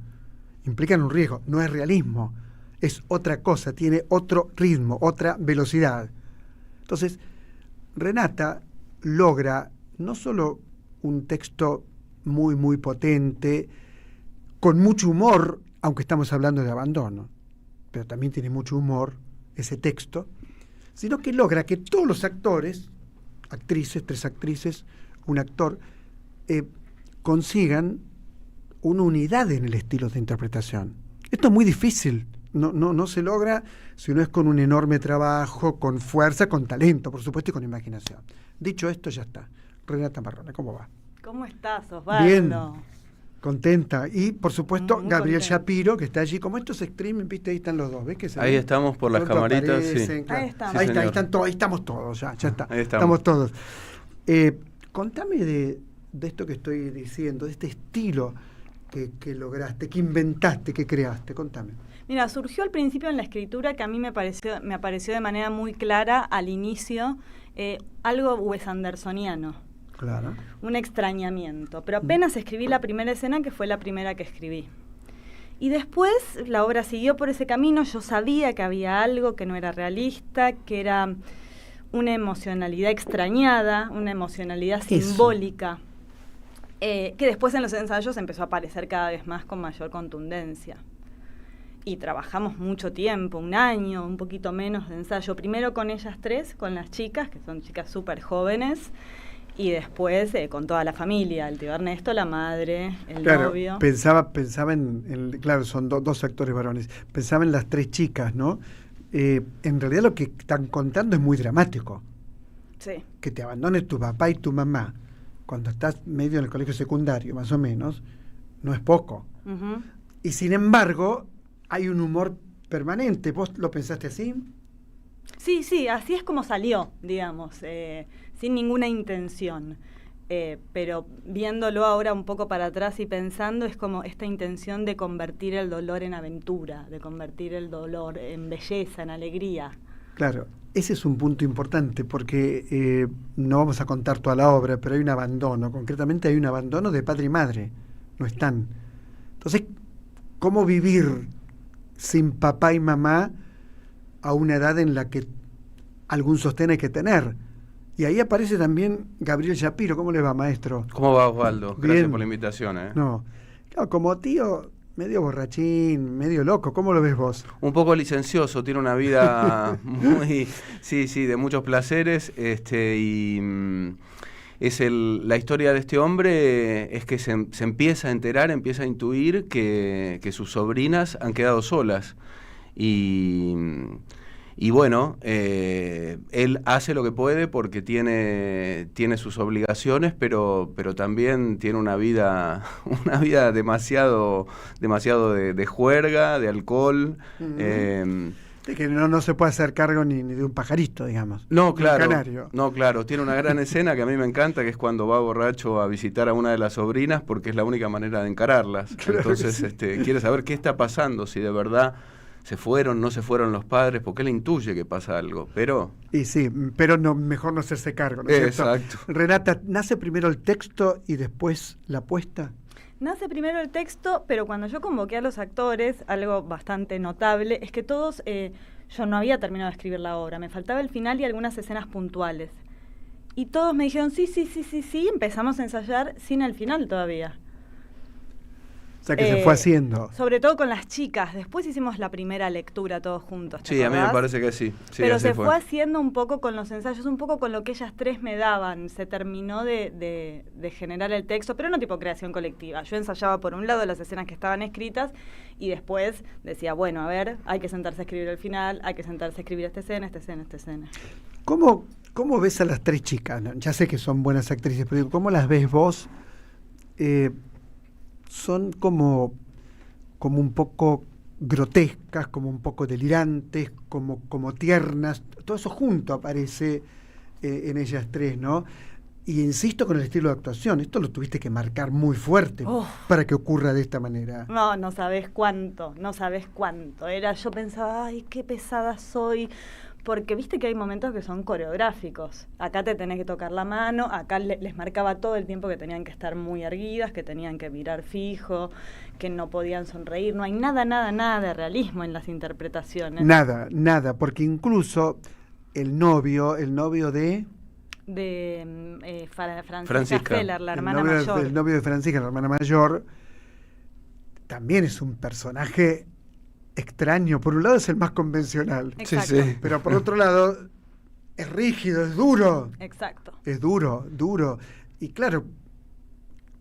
no es realismo, es otra cosa, tiene otro ritmo, otra velocidad. Entonces, Renata logra no solo un texto muy, muy potente, con mucho humor, aunque estamos hablando de abandono, pero también tiene mucho humor ese texto, sino que logra que todos los actores, actrices, 3 actrices, un actor, consigan una unidad en el estilo de interpretación. Esto es muy difícil, no se logra si uno es con un enorme trabajo, con fuerza, con talento, por supuesto, y con imaginación. Dicho esto, ya está. Renata Marrone, ¿cómo va? ¿Cómo estás, Osvaldo? Bien, contenta. Y, por supuesto, Muy Gabriel contenta. Shapiro, que está allí. Como esto es streaming, ¿viste? Ahí están los dos, ¿ves? Que Ahí estamos por las camaritas, sí. Claro. Ahí estamos. Ahí estamos todos, ya está. Ahí estamos todos. Contame de esto que estoy diciendo, de este estilo que lograste, que inventaste, que creaste. Contame. Mira, surgió al principio en la escritura que a mí me apareció de manera muy clara al inicio algo Wes Andersoniano. Claro. Un extrañamiento. Pero apenas escribí la primera escena, que fue la primera que escribí. Y después la obra siguió por ese camino. Yo sabía que había algo que no era realista, que era una emocionalidad extrañada, una emocionalidad simbólica, que después en los ensayos empezó a aparecer cada vez más con mayor contundencia. Y trabajamos mucho tiempo, 1 año, un poquito menos de ensayo. Primero con ellas 3, con las chicas, que son chicas súper jóvenes, y después con toda la familia, el tío Ernesto, la madre, el novio. Pensaba en claro, son 2 actores varones, pensaba en las 3 chicas, ¿no? En realidad lo que están contando es muy dramático. Sí. Que te abandone tu papá y tu mamá cuando estás medio en el colegio secundario, más o menos, no es poco. Uh-huh. Y sin embargo, hay un humor permanente. ¿Vos lo pensaste así? Sí, así es como salió, digamos, sin ninguna intención. Pero viéndolo ahora un poco para atrás y pensando, es como esta intención de convertir el dolor en aventura, de convertir el dolor en belleza, en alegría. Claro, ese es un punto importante porque no vamos a contar toda la obra, pero hay un abandono, concretamente hay un abandono de padre y madre, no están. Entonces, ¿cómo vivir sin papá y mamá a una edad en la que algún sostén hay que tener? Y ahí aparece también Gabriel Shapiro. ¿Cómo le va, maestro? ¿Cómo va, Osvaldo? Gracias Bien. por la invitación. No, claro, como tío, medio borrachín, medio loco. ¿Cómo lo ves vos? Un poco licencioso, tiene una vida muy, sí, de muchos placeres, es la historia de este hombre es que se empieza a enterar, empieza a intuir que sus sobrinas han quedado solas y bueno, él hace lo que puede porque tiene sus obligaciones, pero también tiene una vida demasiado de juerga, de alcohol. De que no se puede hacer cargo ni de un pajarito, digamos. No, de un canario. No, claro. Tiene una gran escena que a mí me encanta, que es cuando va borracho a visitar a una de las sobrinas, porque es la única manera de encararlas. Claro. Entonces, quiere saber qué está pasando, si de verdad se fueron, no se fueron los padres, porque él intuye que pasa algo, pero... Y sí, pero mejor no hacerse cargo, ¿no es cierto? Exacto. Renata, ¿nace primero el texto y después la puesta? Nace primero el texto, pero cuando yo convoqué a los actores, algo bastante notable, es que todos, yo no había terminado de escribir la obra, me faltaba el final y algunas escenas puntuales. Y todos me dijeron, sí, empezamos a ensayar sin el final todavía. O sea que se fue haciendo. Sobre todo con las chicas. Después hicimos la primera lectura todos juntos. Sí, a mí me parece que sí. Pero se fue haciendo un poco con los ensayos, un poco con lo que ellas 3 me daban. Se terminó de generar el texto, pero no tipo creación colectiva. Yo ensayaba por un lado las escenas que estaban escritas y después decía, bueno, a ver, hay que sentarse a escribir el final, hay que sentarse a escribir esta escena. ¿Cómo ¿Cómo ves a las tres chicas? No, ya sé que son buenas actrices, pero digo, ¿cómo las ves vos? Son como un poco grotescas, como un poco delirantes, como tiernas. Todo eso junto aparece en ellas tres, ¿no? Y insisto con el estilo de actuación. Esto lo tuviste que marcar muy fuerte para que ocurra de esta manera. No sabés cuánto. Yo pensaba, ay, qué pesada soy. Porque viste que hay momentos que son coreográficos. Acá te tenés que tocar la mano, acá les marcaba todo el tiempo que tenían que estar muy erguidas, que tenían que mirar fijo, que no podían sonreír. No hay nada de realismo en las interpretaciones. Nada, porque incluso el novio de Francisca Feller, la hermana mayor. El novio de Francisca, la hermana mayor, también es un personaje extraño. Por un lado es el más convencional. Exacto. Sí. Pero por otro lado es rígido, es duro. Exacto. Es duro. Y claro,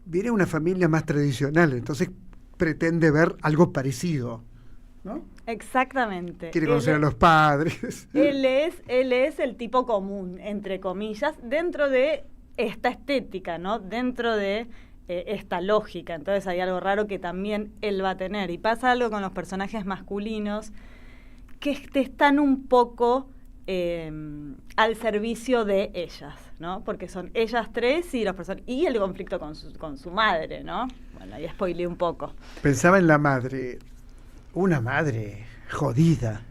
viene una familia más tradicional, entonces pretende ver algo parecido, ¿no? Exactamente. Quiere conocer a los padres. Él es el tipo común, entre comillas, dentro de esta estética, ¿no? Dentro de esta lógica. Entonces hay algo raro que también él va a tener. Y pasa algo con los personajes masculinos que están un poco al servicio de ellas, ¿no? Porque son ellas tres y y el conflicto con su madre, ¿no? Bueno, ahí spoileé un poco. Pensaba en la madre. Una madre jodida,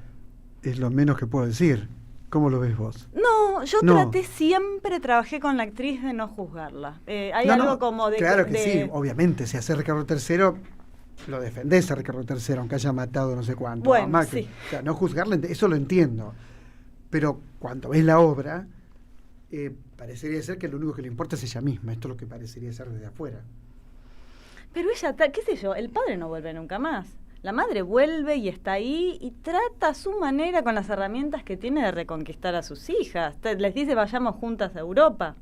es lo menos que puedo decir. ¿Cómo lo ves vos? No, yo siempre trabajé con la actriz de no juzgarla. Hay algo como de... Claro que sí, obviamente, si hace Ricardo III, lo defendés a Ricardo III, aunque haya matado no sé cuánto. Bueno, sí. O sea, no juzgarla, eso lo entiendo. Pero cuando ves la obra, parecería ser que lo único que le importa es ella misma. Esto es lo que parecería ser desde afuera. Pero ella, qué sé yo, el padre no vuelve nunca más. La madre vuelve y está ahí y trata a su manera con las herramientas que tiene de reconquistar a sus hijas. Les dice vayamos juntas a Europa.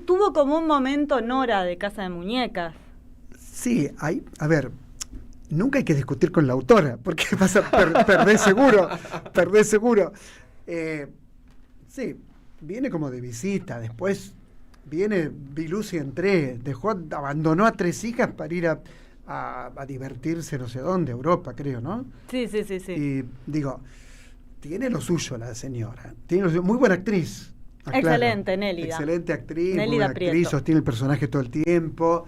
Tuvo como un momento Nora de Casa de Muñecas. Sí, a ver, nunca hay que discutir con la autora, porque vas a perder seguro. Sí, viene como de visita, después viene Bilusi Entré, abandonó a 3 hijas para ir a divertirse no sé dónde, Europa, creo, ¿no? Sí. Y digo, tiene lo suyo la señora, muy buena actriz. Excelente, Nélida. Excelente actriz, Nélida muy buena Prieto. actriz, sostiene el personaje todo el tiempo,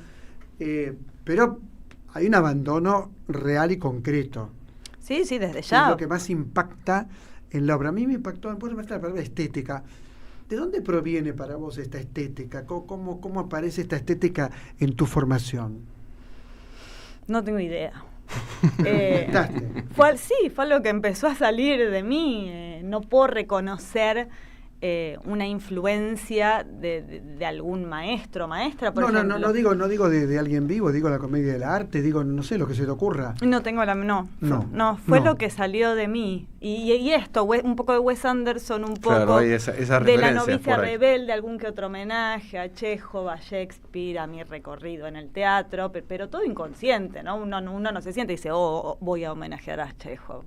pero hay un abandono real y concreto. Sí, desde ya. Es lo que más impacta en la obra. A mí me impactó, por ejemplo, la palabra estética. ¿De dónde proviene para vos esta estética? ¿Cómo aparece esta estética en tu formación? No tengo idea. Fue algo que empezó a salir de mí. No puedo reconocer una influencia de algún maestra, por ejemplo. No digo de alguien vivo, digo la comedia del arte, digo, no sé, lo que se te ocurra. No tengo fue lo que salió de mí. Y esto, un poco de Wes Anderson, un poco de La novicia rebelde, algún que otro homenaje a Chekhov, a Shakespeare, a mi recorrido en el teatro, pero todo inconsciente, ¿no? Uno no se siente y dice, voy a homenajear a Chekhov.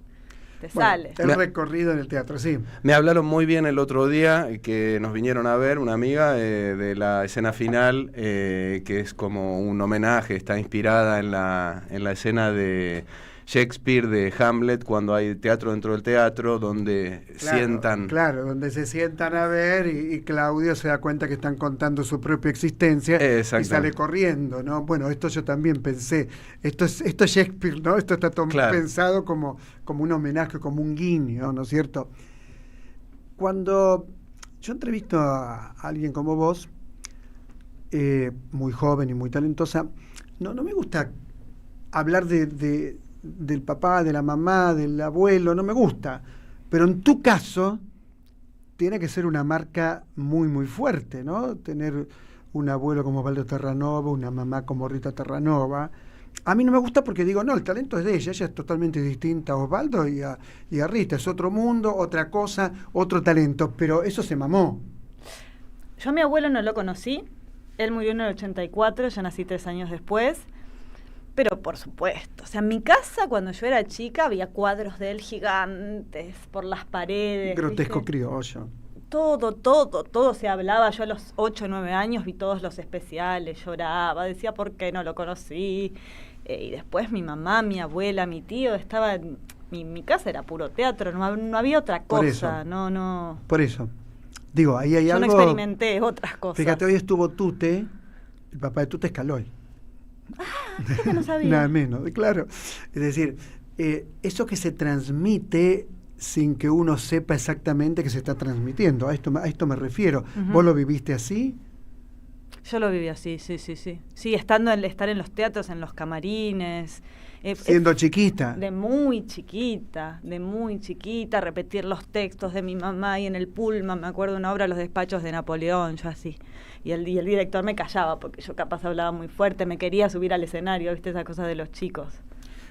Sale. El recorrido en el teatro, sí. Me hablaron muy bien el otro día, que nos vinieron a ver, una amiga, de la escena final, que es como un homenaje, está inspirada en la escena de Shakespeare, de Hamlet, cuando hay teatro dentro del teatro, donde donde se sientan a ver y Claudio se da cuenta que están contando su propia existencia y sale corriendo, ¿no? Bueno, esto yo también pensé, esto es Shakespeare, ¿no? Esto está todo pensado como un homenaje, como un guiño, ¿no es cierto? Cuando yo entrevisto a alguien como vos, muy joven y muy talentosa, no me gusta hablar del papá, de la mamá, del abuelo, no me gusta. Pero en tu caso, tiene que ser una marca muy, muy fuerte, ¿no? Tener un abuelo como Osvaldo Terranova, una mamá como Rita Terranova. A mí no me gusta porque digo, no, el talento es de ella es totalmente distinta a Osvaldo y a Rita. Es otro mundo, otra cosa, otro talento, pero eso se mamó. Yo a mi abuelo no lo conocí, él murió en el 84, yo nací 3 años después. Pero por supuesto, o sea, en mi casa cuando yo era chica había cuadros de él gigantes por las paredes. Grotesco ¿viste? criollo. Todo se hablaba. Yo a los 8 o 9 años vi todos los especiales, lloraba, decía por qué no lo conocí. Y después mi mamá, mi abuela, mi tío, mi casa era puro teatro, no había otra cosa. Por eso. No. Por eso. Digo, ahí hay Yo algo... no experimenté otras cosas. Fíjate, hoy estuvo Tute, el papá de Tute es Caloy. Fíjate que no sabía. Nada menos, claro. Es decir, eso que se transmite sin que uno sepa exactamente que se está transmitiendo, a esto me refiero. Uh-huh. ¿Vos lo viviste así? Yo lo viví así, sí. Sí, estar en los teatros, en los camarines. Siendo chiquita. De muy chiquita, repetir los textos de mi mamá y en el Pullman, me acuerdo una obra, Los despachos de Napoleón, yo así. Y el director me callaba porque yo capaz hablaba muy fuerte, me quería subir al escenario, viste, esa cosa de los chicos.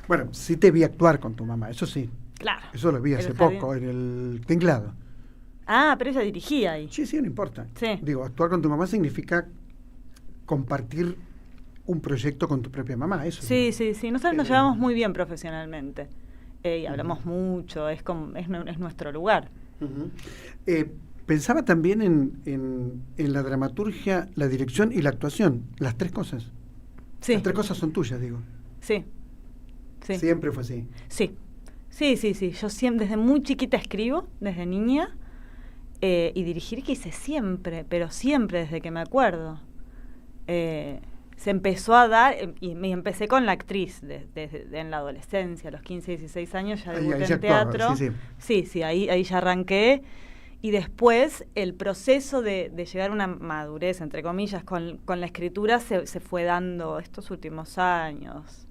Bueno, sí te vi actuar con tu mamá, eso sí. Claro. Eso lo vi hace poco, en el Tinglado. Ah, pero ella dirigía ahí. Sí, no importa. Sí. Digo, actuar con tu mamá significa compartir un proyecto con tu propia mamá, eso. Sí. Nosotros nos llevamos muy bien profesionalmente. Y hablamos mucho, es nuestro lugar. Uh-huh. Pensaba también en la dramaturgia, la dirección y la actuación, las tres cosas. Sí. Las tres cosas son tuyas, digo. Sí. Siempre fue así. Sí. Yo siempre, desde muy chiquita escribo, desde niña, y dirigir que hice siempre, pero siempre desde que me acuerdo. Se empezó a dar, y me empecé con la actriz en la adolescencia, a los 15, 16 años ya debuté en teatro. Sí, ahí ya arranqué. Y después el proceso de llegar a una madurez, entre comillas, con la escritura se fue dando estos últimos años.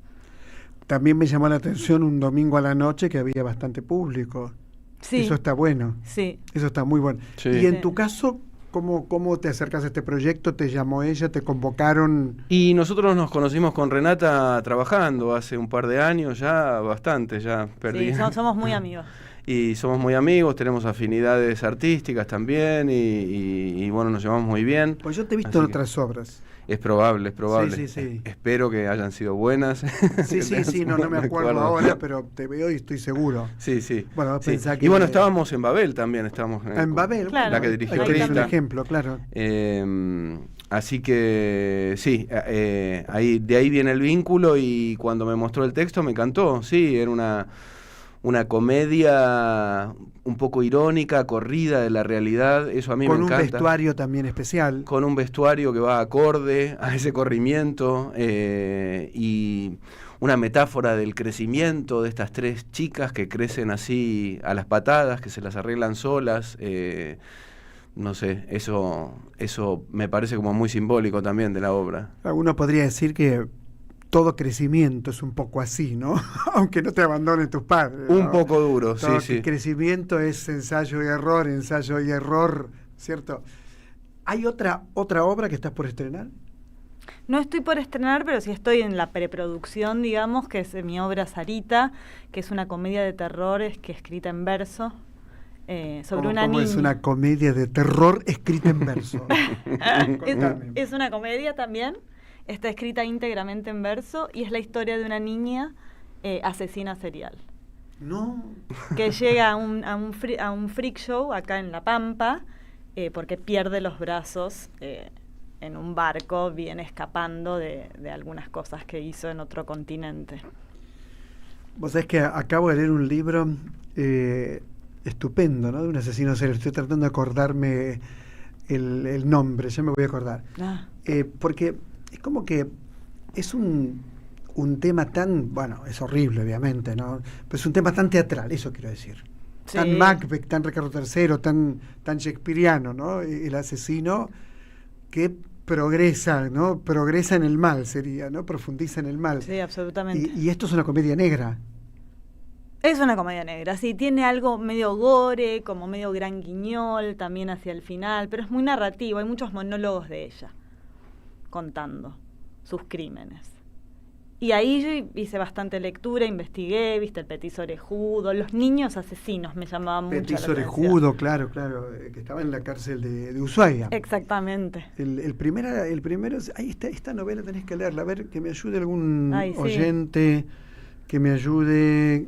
También me llamó la atención un domingo a la noche que había bastante público. Sí. Eso está bueno. Sí. Eso está muy bueno. Sí. Y en tu caso, ¿cómo te acercas a este proyecto? ¿Te llamó ella? ¿Te convocaron? Y nosotros nos conocimos con Renata trabajando hace un par de años, ya bastante, ya perdí. Sí, somos muy amigos. Y somos muy amigos, tenemos afinidades artísticas también y bueno, nos llevamos muy bien. Pues yo te he visto en otras obras. Es probable. Sí. Espero que hayan sido buenas. Sí, no me acuerdo ahora, pero te veo y estoy seguro. Sí. Bueno, sí. Que y bueno, estábamos en Babel también, en Babel, claro. La que dirigió Crista. Crista. Es un ejemplo, claro. Así que sí, de ahí viene el vínculo y cuando me mostró el texto me encantó. Sí, era una comedia un poco irónica, corrida de la realidad, eso a mí me encanta. Con un vestuario también especial. Con un vestuario que va acorde a ese corrimiento y una metáfora del crecimiento de estas tres chicas que crecen así a las patadas, que se las arreglan solas. No sé, eso me parece como muy simbólico también de la obra. Uno podría decir que todo crecimiento es un poco así, ¿no? Aunque no te abandonen tus padres, ¿no? Un poco duro, todo sí. Crecimiento es ensayo y error, ¿cierto? ¿Hay otra obra que estás por estrenar? No estoy por estrenar, pero sí estoy en la preproducción, digamos, que es mi obra Sarita, que es una comedia de terror escrita en verso. Sobre una niña. Es una comedia de terror escrita en verso? Es una comedia también. Está escrita íntegramente en verso y es la historia de una niña asesina serial. No. Que llega a un freak show acá en La Pampa porque pierde los brazos en un barco, viene escapando de algunas cosas que hizo en otro continente. Vos sabés que acabo de leer un libro estupendo, ¿no? De un asesino serial. Estoy tratando de acordarme el nombre, ya me voy a acordar. Porque es como que es un tema tan, bueno, es horrible obviamente, ¿no? Pero es un tema tan teatral, eso quiero decir. Sí. Tan Macbeth, tan Ricardo III, tan shakespeariano, ¿no? El asesino que progresa, ¿no? Progresa en el mal sería, ¿no? Profundiza en el mal. Sí, absolutamente. Y esto es una comedia negra. Es una comedia negra, sí, tiene algo medio gore, como medio gran guiñol también hacia el final, pero es muy narrativo, hay muchos monólogos de ella contando sus crímenes. Y ahí yo hice bastante lectura, investigué, viste el Petiso Orejudo, los niños asesinos me llamaban mucho la Petiso atención. Orejudo, claro, que estaba en la cárcel de Ushuaia. Exactamente. El primero, ahí está, esta novela tenés que leerla, a ver, que me ayude algún Ay, sí. oyente, que me ayude,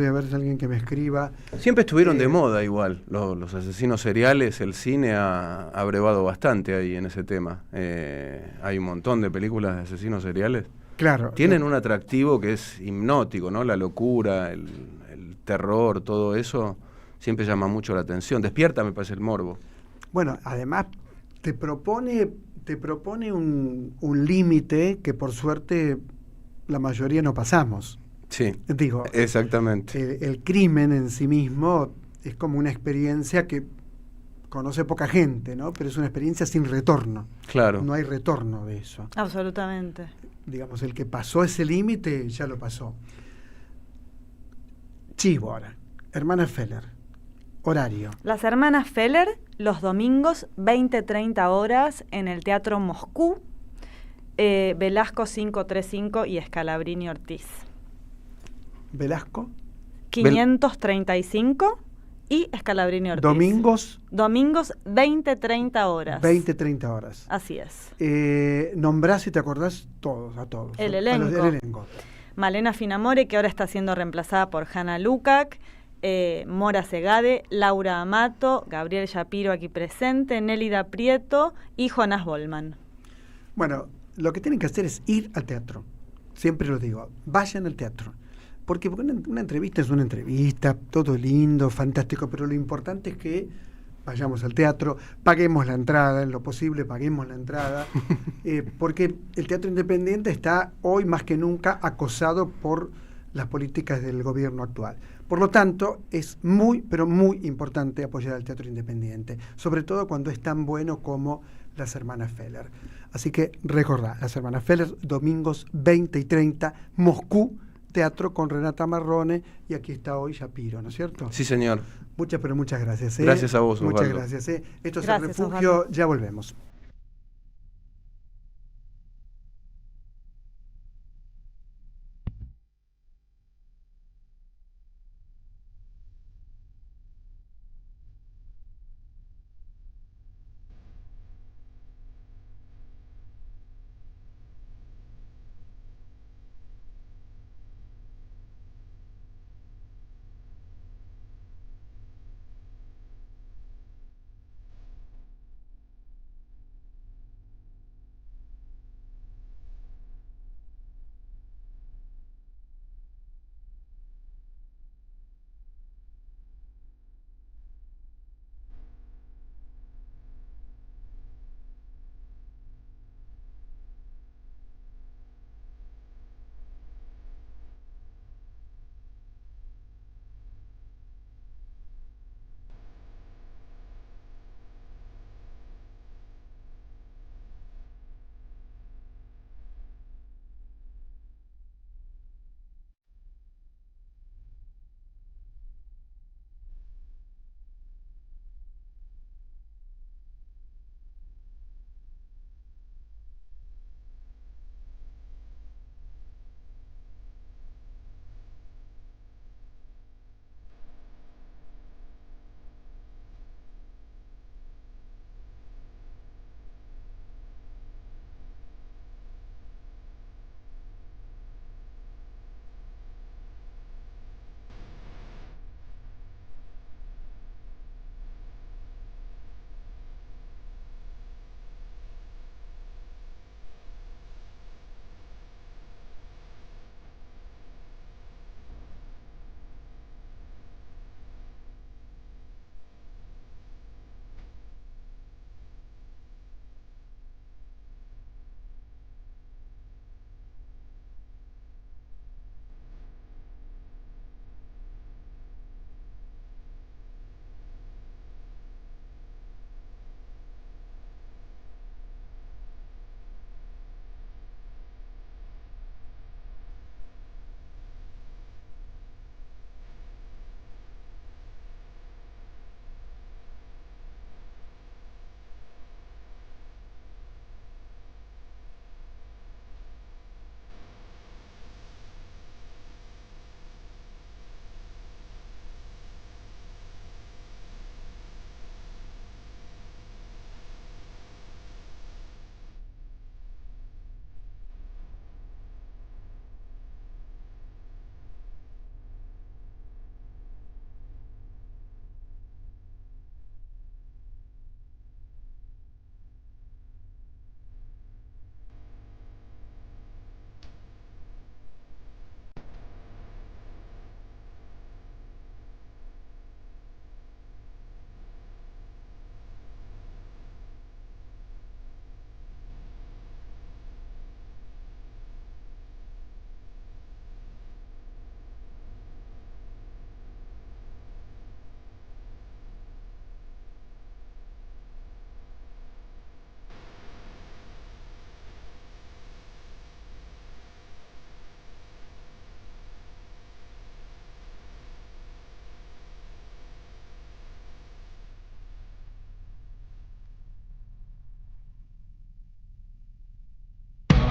a ver si alguien que me escriba. Siempre estuvieron de moda igual, los asesinos seriales, el cine ha brevado bastante ahí en ese tema. Hay un montón de películas de asesinos seriales. Claro. Tienen un atractivo que es hipnótico, ¿no? La locura, el terror, todo eso siempre llama mucho la atención. Despierta, me parece, el morbo. Bueno, además te propone un límite que por suerte la mayoría no pasamos. Sí, digo, exactamente. El crimen en sí mismo es como una experiencia que conoce poca gente, ¿no? Pero es una experiencia sin retorno. Claro. No hay retorno de eso. Absolutamente. Digamos, el que pasó ese límite ya lo pasó. Chivo ahora. Hermana Feller. Horario. Las Hermanas Feller, los domingos, 20-30 horas, en el Teatro Moscú, Velasco 535 y Scalabrini Ortiz. Velasco 535 y Scalabrini Ortiz. Domingos 20-30 horas. 20-30 horas. Así es. Nombrás, si te acordás, a todos. El el elenco. Malena Finamore, que ahora está siendo reemplazada por Hanna Lukac, Mora Segade, Laura Amato, Gabriel Shapiro aquí presente, Nélida Prieto y Jonas Bollman. Bueno, lo que tienen que hacer es ir al teatro. Siempre lo digo, vayan al teatro. Porque una entrevista es una entrevista, todo lindo, fantástico, pero lo importante es que vayamos al teatro, paguemos la entrada, en lo posible paguemos la entrada, porque el teatro independiente está hoy más que nunca acosado por las políticas del gobierno actual. Por lo tanto, es muy, pero muy importante apoyar al teatro independiente, sobre todo cuando es tan bueno como Las Hermanas Feller. Así que recordá, Las Hermanas Feller, domingos 20 y 30, Moscú, teatro con Renata Marrone, y aquí está hoy Shapiro, ¿no es cierto? Sí, señor. Muchas gracias. Gracias a vos, Muchas Osvaldo. gracias. Esto es Gracias, El Refugio, Osvaldo. ya volvemos.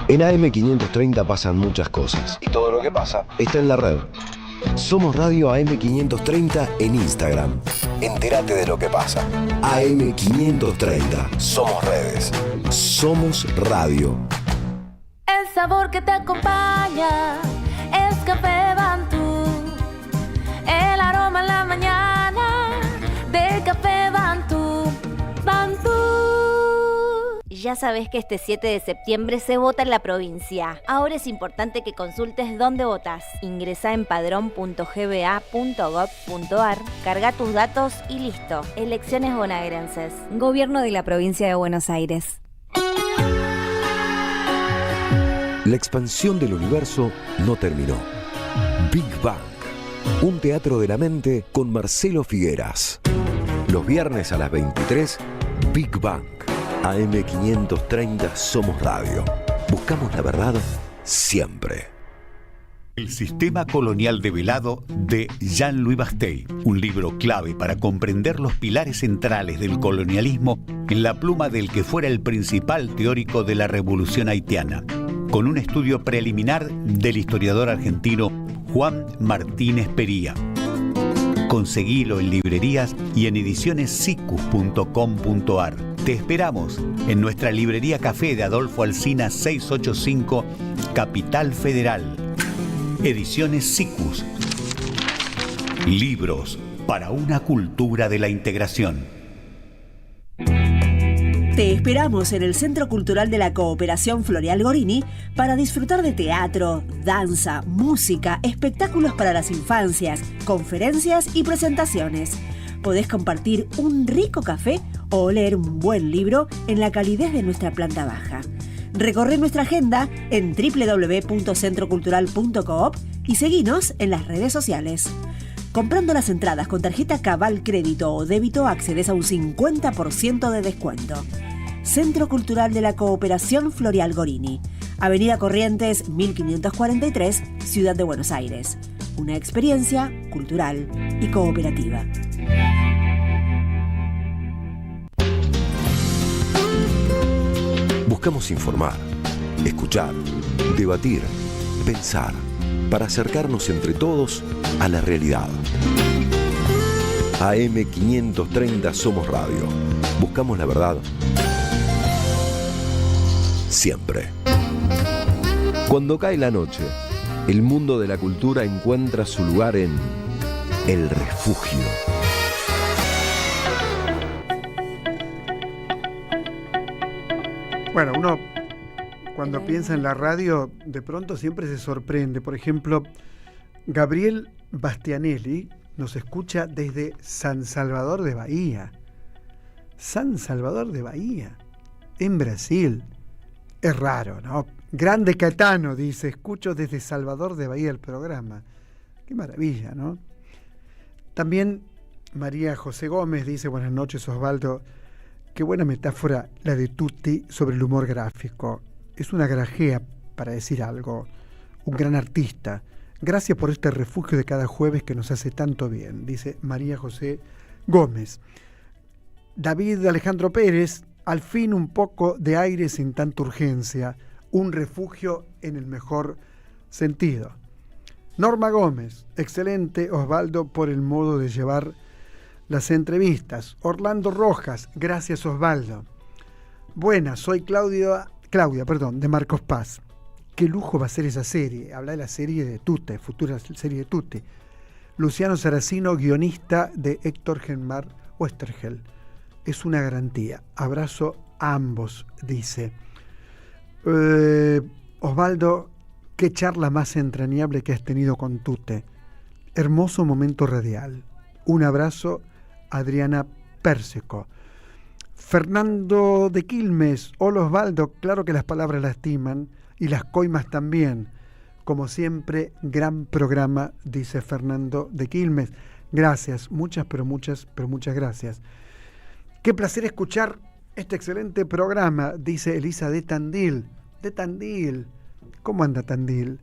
En AM530 pasan muchas cosas. Y todo lo que pasa está en la red. Somos Radio AM530 en Instagram. Entérate de lo que pasa. AM530. Somos redes. Somos radio. El sabor que te acompaña es Café Bantú. El aroma en la mañana de Café Bantú. Bantú. Ya sabes que este 7 de septiembre se vota en la provincia. Ahora es importante que consultes dónde votas. Ingresá en padrón.gba.gov.ar, carga tus datos y listo. Elecciones bonaerenses. Gobierno de la Provincia de Buenos Aires. La expansión del universo no terminó. Big Bang, un teatro de la mente con Marcelo Figueras. Los viernes a las 23, Big Bang. AM530 Somos Radio. Buscamos la verdad siempre. El sistema colonial develado de Jean-Louis Bastey, un libro clave para comprender los pilares centrales del colonialismo en la pluma del que fuera el principal teórico de la revolución haitiana, con un estudio preliminar del historiador argentino Juan Martínez Pería. Conseguilo en librerías y en edicionessicus.com.ar. Te esperamos en nuestra librería Café de Adolfo Alsina 685, Capital Federal. Ediciones Sicus. Libros para una cultura de la integración. Te esperamos en el Centro Cultural de la Cooperación Floreal Gorini para disfrutar de teatro, danza, música, espectáculos para las infancias, conferencias y presentaciones. Podés compartir un rico café o leer un buen libro en la calidez de nuestra planta baja. Recorre nuestra agenda en www.centrocultural.coop y seguinos en las redes sociales. Comprando las entradas con tarjeta Cabal Crédito o Débito accedes a un 50% de descuento. Centro Cultural de la Cooperación Floreal Gorini, Avenida Corrientes 1543, Ciudad de Buenos Aires. Una experiencia cultural y cooperativa. Buscamos informar, escuchar, debatir, pensar, para acercarnos entre todos a la realidad. AM530 Somos Radio. Buscamos la verdad siempre. Cuando cae la noche, el mundo de la cultura encuentra su lugar en El Refugio. Bueno, uno cuando piensa en la radio, de pronto siempre se sorprende. Por ejemplo, Gabriel Bastianelli nos escucha desde San Salvador de Bahía. San Salvador de Bahía, en Brasil. Es raro, ¿no? Grande Caetano dice, escucho desde Salvador de Bahía el programa. Qué maravilla, ¿no? También María José Gómez dice, buenas noches Osvaldo, qué buena metáfora la de Tutti sobre el humor gráfico. Es una grajea para decir algo, un gran artista. Gracias por este refugio de cada jueves que nos hace tanto bien, dice María José Gómez. David Alejandro Pérez, al fin un poco de aire sin tanta urgencia, un refugio en el mejor sentido. Norma Gómez, excelente Osvaldo por el modo de llevar las entrevistas. Orlando Rojas, gracias Osvaldo. Buenas, soy Claudia, de Marcos Paz. Qué lujo va a ser esa serie. Habla de la serie de Tute, futura serie de Tute. Luciano Saracino, guionista de Héctor Genmar Westergel. Es una garantía. Abrazo a ambos, dice. Osvaldo, qué charla más entrañable que has tenido con Tute. Hermoso momento radial. Un abrazo, Adriana Pérsico. Fernando de Quilmes, hola Osvaldo, claro que las palabras lastiman y las coimas también. Como siempre, gran programa, dice Fernando de Quilmes. Gracias, muchas gracias. Qué placer escuchar este excelente programa, dice Elisa de Tandil. De Tandil. ¿Cómo anda Tandil?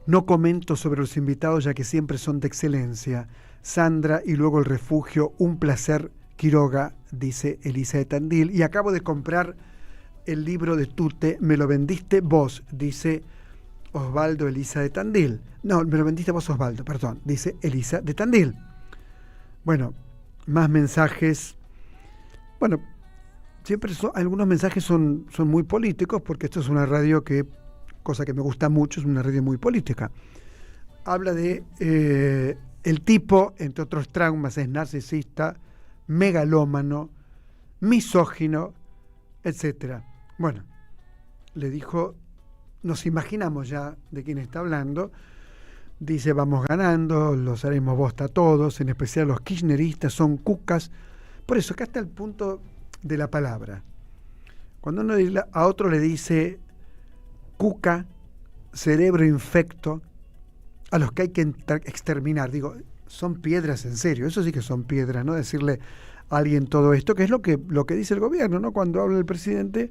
No comento sobre los invitados ya que siempre son de excelencia. Sandra y luego el refugio, un placer, Quiroga, dice Elisa de Tandil. Y acabo de comprar el libro de Tute, me lo vendiste vos, dice Osvaldo Elisa de Tandil. No, me lo vendiste vos, Osvaldo, perdón, dice Elisa de Tandil. Bueno, más mensajes. Bueno, siempre algunos mensajes son muy políticos, porque esto es una radio que, cosa que me gusta mucho, es una radio muy política. Habla de el tipo, entre otros traumas, es narcisista, megalómano, misógino, etcétera. Bueno, le dijo, nos imaginamos ya de quién está hablando. Dice, vamos ganando, los haremos bosta a todos, en especial los kirchneristas, son cucas. Por eso, acá está el punto de la palabra. Cuando uno a otro le dice cuca, cerebro infecto, a los que hay que exterminar, digo, son piedras en serio, eso sí que son piedras, ¿no? Decirle a alguien todo esto, que es lo que dice el gobierno, ¿no? Cuando habla el presidente,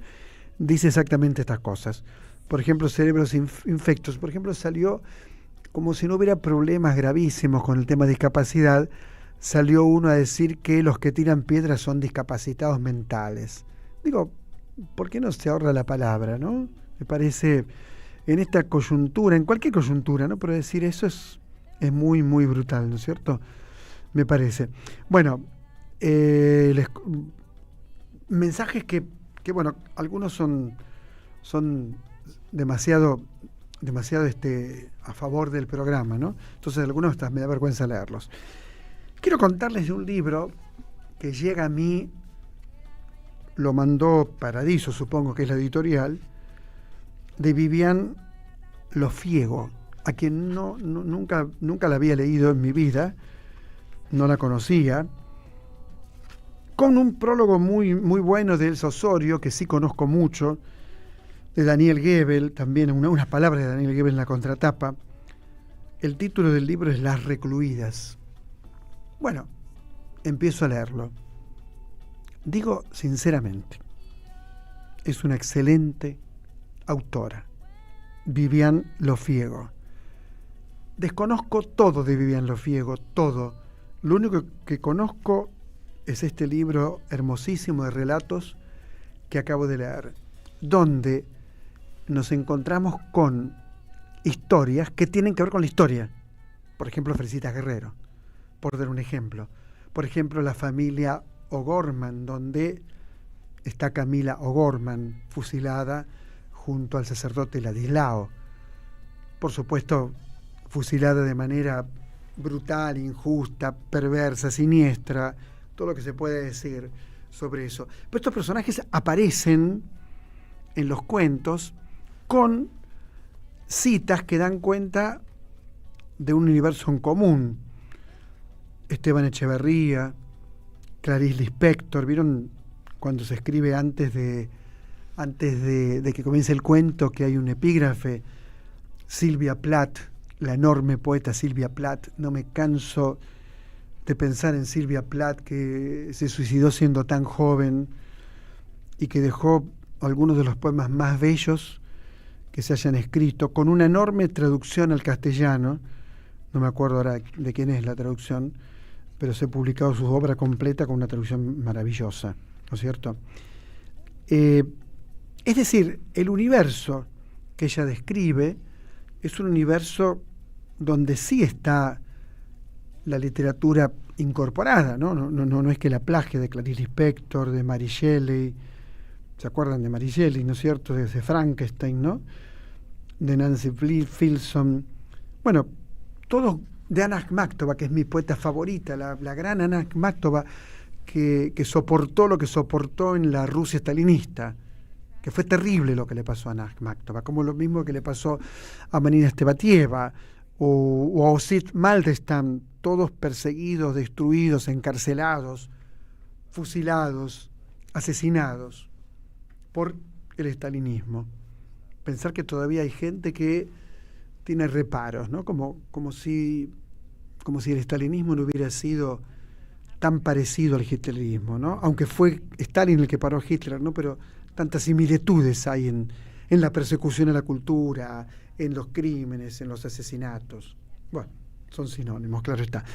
dice exactamente estas cosas. Por ejemplo, cerebros infectos. Por ejemplo, salió como si no hubiera problemas gravísimos con el tema de discapacidad, salió uno a decir que los que tiran piedras son discapacitados mentales. Digo, ¿por qué no se ahorra la palabra, no? Me parece, en esta coyuntura, en cualquier coyuntura, ¿no? Pero decir eso es muy, muy brutal, ¿no es cierto? Me parece. Bueno, mensajes que bueno, algunos son demasiado a favor del programa, ¿no? Entonces algunos hasta me da vergüenza leerlos. Quiero contarles de un libro que llega a mí, lo mandó Paradiso, supongo que es la editorial, de Vivian Lofiego, a quien nunca la había leído en mi vida, no la conocía, con un prólogo muy, muy bueno de Elsa Osorio, que sí conozco mucho, de Daniel Goebel, también unas palabras de Daniel Goebel en la contratapa. El título del libro es Las recluidas. Bueno, empiezo a leerlo. Digo sinceramente, es una excelente autora, Vivian Lofiego. Desconozco todo de Vivian Lofiego, todo. Lo único que conozco es este libro hermosísimo de relatos que acabo de leer, donde nos encontramos con historias que tienen que ver con la historia. Por ejemplo, Felicitas Guerrero, por dar un ejemplo. Por ejemplo, la familia O'Gorman, donde está Camila O'Gorman fusilada junto al sacerdote Ladislao. Por supuesto, fusilada de manera brutal, injusta, perversa, siniestra, todo lo que se puede decir sobre eso. Pero estos personajes aparecen en los cuentos con citas que dan cuenta de un universo en común. Esteban Echeverría, Clarice Lispector, ¿vieron cuando se escribe antes de que comience el cuento que hay un epígrafe? Silvia Plath, la enorme poeta Silvia Plath, no me canso de pensar en Silvia Plath, que se suicidó siendo tan joven y que dejó algunos de los poemas más bellos que se hayan escrito, con una enorme traducción al castellano. No me acuerdo ahora de quién es la traducción, pero se ha publicado su obra completa con una traducción maravillosa, ¿no es cierto? Es decir, el universo que ella describe es un universo donde sí está la literatura incorporada, ¿no? No es que la plagie de Clarice Lispector, de Mary Shelley, ¿se acuerdan de Mary Shelley, no es cierto? De Frankenstein, ¿no? De Nancy Filson. Bueno, todo de Anna Akhmatova, que es mi poeta favorita, la gran Anna Akhmatova, que soportó lo que soportó en la Rusia stalinista, que fue terrible lo que le pasó a Anna Akhmatova, como lo mismo que le pasó a Marina Estebatieva o a Osip Mandelstam, todos perseguidos, destruidos, encarcelados, fusilados, asesinados por el estalinismo. Pensar que todavía hay gente que tiene reparos, ¿no? Como si el estalinismo no hubiera sido tan parecido al hitlerismo, ¿no? Aunque fue Stalin el que paró a Hitler, ¿no? Pero tantas similitudes hay en la persecución a la cultura, en los crímenes, en los asesinatos. Bueno, son sinónimos, claro está.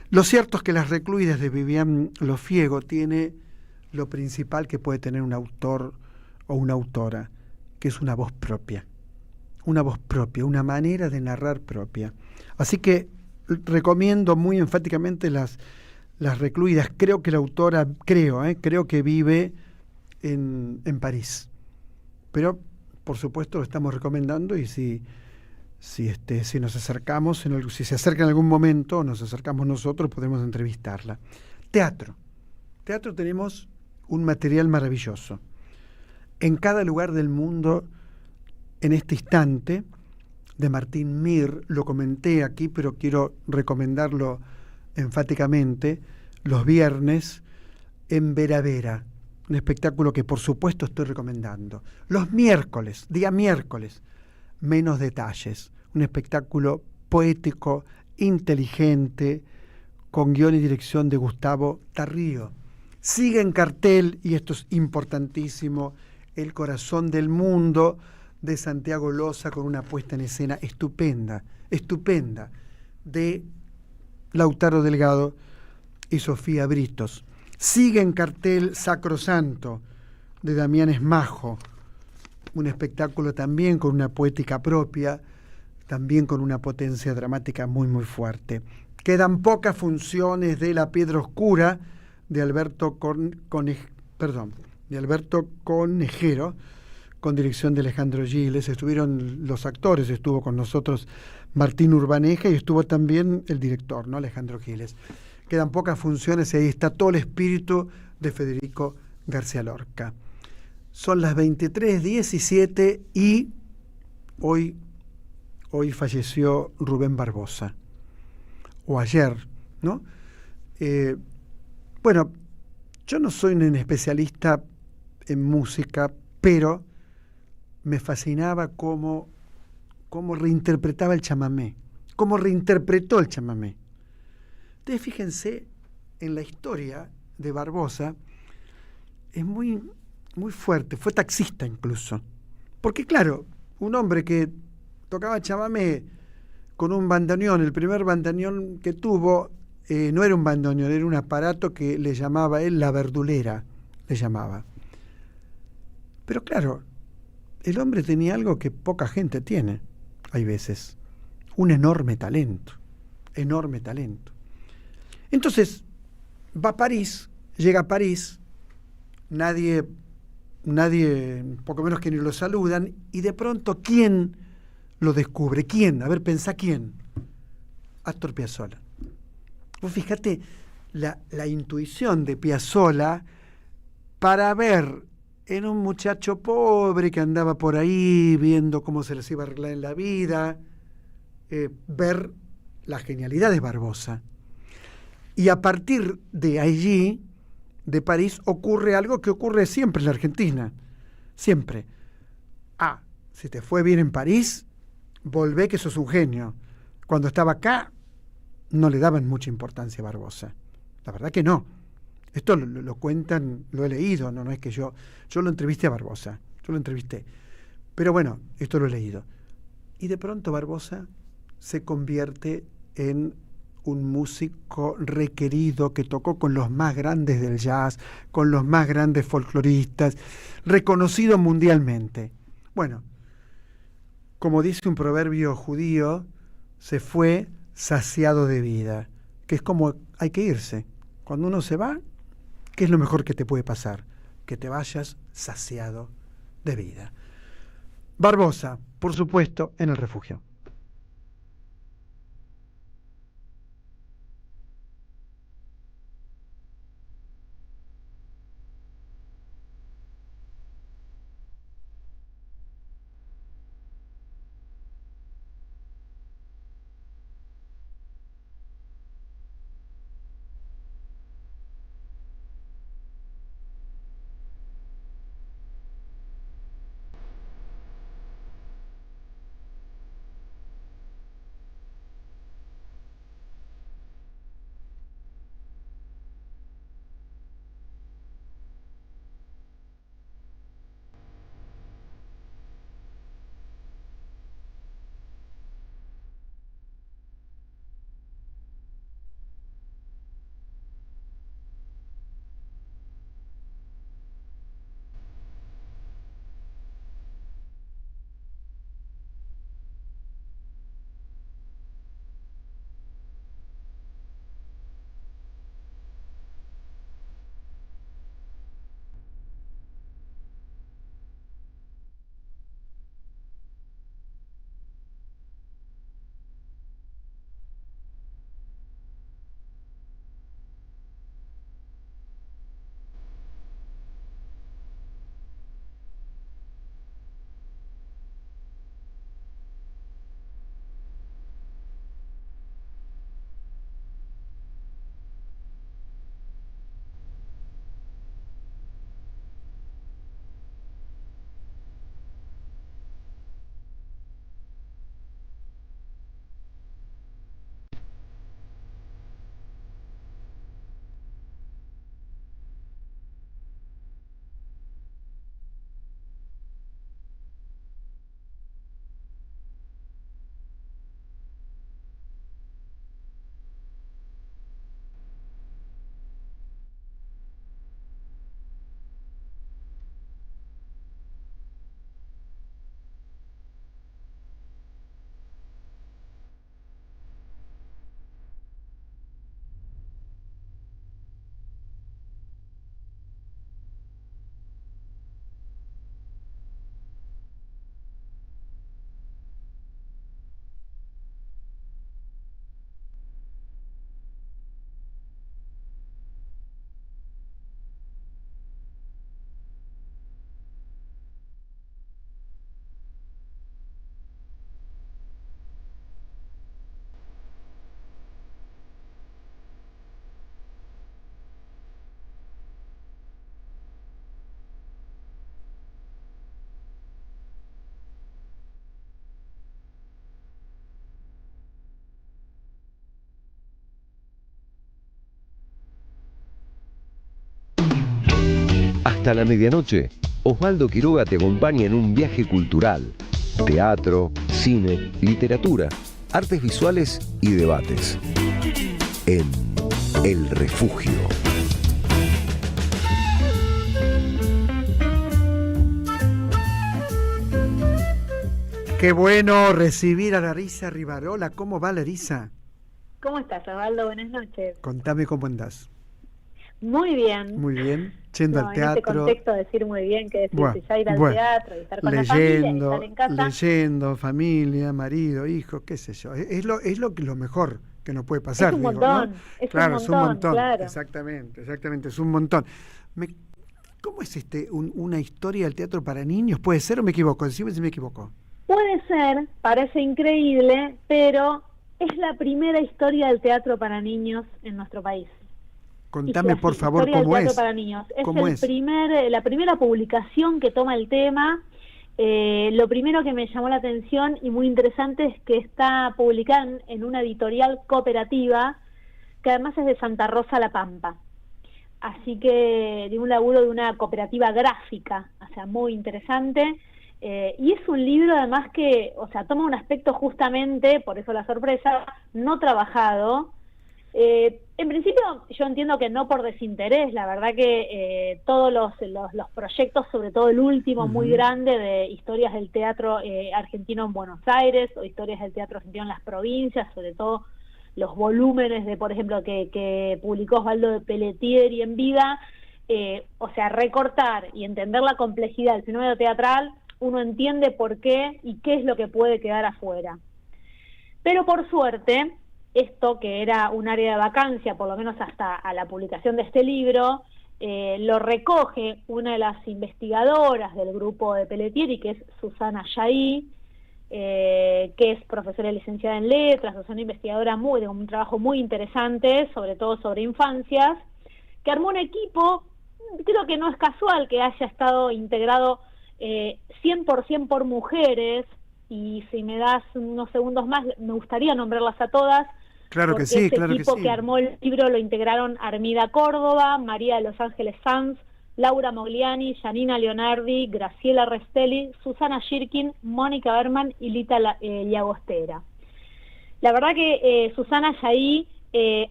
Lo cierto es que Las recluidas de Vivian Lofiego tiene lo principal que puede tener un autor o una autora, que es una voz propia, una manera de narrar propia. Así que recomiendo muy enfáticamente las recluidas. Creo que la autora, creo que vive en París. Pero, por supuesto, lo estamos recomendando, y si nos acercamos, si se acerca en algún momento, nos acercamos nosotros, podemos entrevistarla. Teatro tenemos un material maravilloso. En cada lugar del mundo, en este instante, de Martín Mir, lo comenté aquí, pero quiero recomendarlo enfáticamente, los viernes en Vera Vera, un espectáculo que por supuesto estoy recomendando. Los miércoles, día miércoles, Menos Detalles, un espectáculo poético, inteligente, con guión y dirección de Gustavo Tarrío. Sigue en cartel, y esto es importantísimo, El Corazón del Mundo, de Santiago Loza, con una puesta en escena estupenda, de Lautaro Delgado y Sofía Britos. Sigue en cartel Sacrosanto, de Damián Esmajo, un espectáculo también con una poética propia, también con una potencia dramática muy, muy fuerte. Quedan pocas funciones de La Piedra Oscura, de Alberto Conejero, con dirección de Alejandro Giles. Estuvieron los actores, estuvo con nosotros Martín Urbaneja, y estuvo también el director, ¿no? Alejandro Giles. Quedan pocas funciones y ahí está todo el espíritu de Federico García Lorca. Son las 23:17 y hoy falleció Rubén Barbosa, o ayer, ¿no? Bueno, yo no soy un especialista en música, pero me fascinaba cómo reinterpretaba el chamamé, cómo reinterpretó el chamamé. Ustedes fíjense en la historia de Barbosa, es muy, muy fuerte, fue taxista incluso. Porque claro, un hombre que tocaba chamamé con un bandoneón, el primer bandoneón que tuvo, no era un bandoneón, era un aparato que le llamaba él la verdulera, le llamaba. Pero claro, el hombre tenía algo que poca gente tiene, hay veces, un enorme talento. Entonces, va a París, llega a París, nadie, poco menos que ni lo saludan, y de pronto, ¿quién lo descubre? ¿Quién? A ver, pensá quién. Astor Piazzolla. Vos fíjate la intuición de Piazzolla para ver en un muchacho pobre que andaba por ahí viendo cómo se les iba a arreglar en la vida, ver la genialidad de Barbosa. Y a partir de allí, de París, ocurre algo que ocurre siempre en la Argentina. Siempre. Si te fue bien en París, volvé que sos un genio. Cuando estaba acá, no le daban mucha importancia a Barbosa. La verdad que no. Esto lo cuentan, lo he leído, no es que yo lo entrevisté a Barbosa, yo lo entrevisté. Pero bueno, esto lo he leído. Y de pronto Barbosa se convierte en un músico requerido que tocó con los más grandes del jazz, con los más grandes folcloristas, reconocido mundialmente. Bueno, como dice un proverbio judío, se fue saciado de vida, que es como hay que irse. Cuando uno se va, ¿qué es lo mejor que te puede pasar? Que te vayas saciado de vida. Barbosa, por supuesto, en El Refugio. Hasta la medianoche, Osvaldo Quiroga te acompaña en un viaje cultural, teatro, cine, literatura, artes visuales y debates. En El Refugio. Qué bueno recibir a Larisa Rivarola. ¿Cómo va, Larisa? ¿Cómo estás, Osvaldo? Buenas noches. Contame cómo andás. Muy bien. Muy bien. Yendo al teatro. En este contexto decir muy bien, que decir ya ir al teatro y estar con leyendo, la familia y estar en casa. Leyendo, familia, marido, hijo, qué sé yo. Es lo mejor que nos puede pasar. Es un montón. ¿No? Claro, es un montón. Claro. Exactamente, es un montón. ¿Cómo es una historia del teatro para niños? ¿Puede ser o me equivoco? Decime si me equivoco. Puede ser, parece increíble, pero es la primera historia del teatro para niños en nuestro país. Contame, por favor, cómo es. Para niños. ¿Cómo es la primera publicación que toma el tema. Lo primero que me llamó la atención y muy interesante es que está publicada en una editorial cooperativa que además es de Santa Rosa La Pampa. Así que de un laburo de una cooperativa gráfica, o sea, muy interesante. Y es un libro además que, o sea, toma un aspecto justamente, por eso la sorpresa, no trabajado. En principio yo entiendo que no por desinterés, la verdad que todos los proyectos, sobre todo el último muy grande de historias del teatro argentino en Buenos Aires o historias del teatro argentino en las provincias, sobre todo los volúmenes de, por ejemplo, que publicó Osvaldo de Pelletieri en vida, o sea, recortar y entender la complejidad del fenómeno teatral, uno entiende por qué y qué es lo que puede quedar afuera. Pero por suerte, esto que era un área de vacancia, por lo menos hasta a la publicación de este libro, lo recoge una de las investigadoras del grupo de Pelletieri, que es Susana Yaí, que es profesora y licenciada en letras, es una investigadora de un trabajo muy interesante, sobre todo sobre infancias, que armó un equipo, creo que no es casual que haya estado integrado 100% por mujeres, y si me das unos segundos más, me gustaría nombrarlas a todas. Claro que sí, claro que sí. El equipo que armó el libro lo integraron Armida Córdoba, María de Los Ángeles Sanz, Laura Mogliani, Janina Leonardi, Graciela Restelli, Susana Shirkin, Mónica Berman y Lita Llagostera. La verdad que Susana Yaí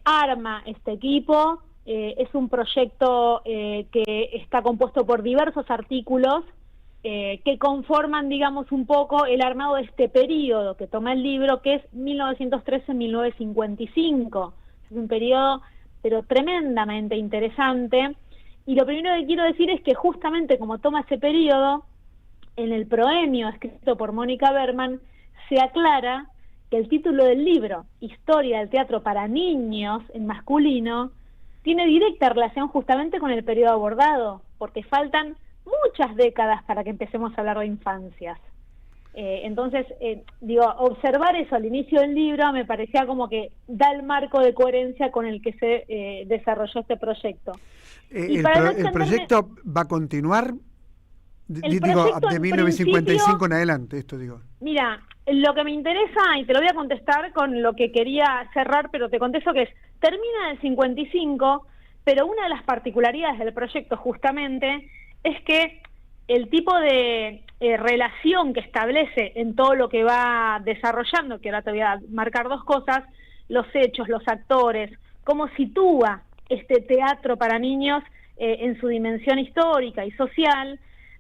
arma este equipo, es un proyecto que está compuesto por diversos artículos que conforman, digamos, un poco el armado de este periodo que toma el libro, que es 1913-1955. Es un periodo, pero tremendamente interesante. Y lo primero que quiero decir es que justamente como toma ese periodo, en el proemio escrito por Mónica Berman, se aclara que el título del libro, Historia del teatro para niños, en masculino, tiene directa relación justamente con el periodo abordado, porque faltan muchas décadas para que empecemos a hablar de infancias. Entonces, observar eso al inicio del libro me parecía como que da el marco de coherencia con el que se desarrolló este proyecto. ¿El proyecto va a continuar? De 1955 en adelante, esto digo. Mira, lo que me interesa, y te lo voy a contestar con lo que quería cerrar, pero te contesto que es, termina en el 55, pero una de las particularidades del proyecto justamente es que el tipo de relación que establece en todo lo que va desarrollando, que ahora te voy a marcar dos cosas, los hechos, los actores, cómo sitúa este teatro para niños en su dimensión histórica y social,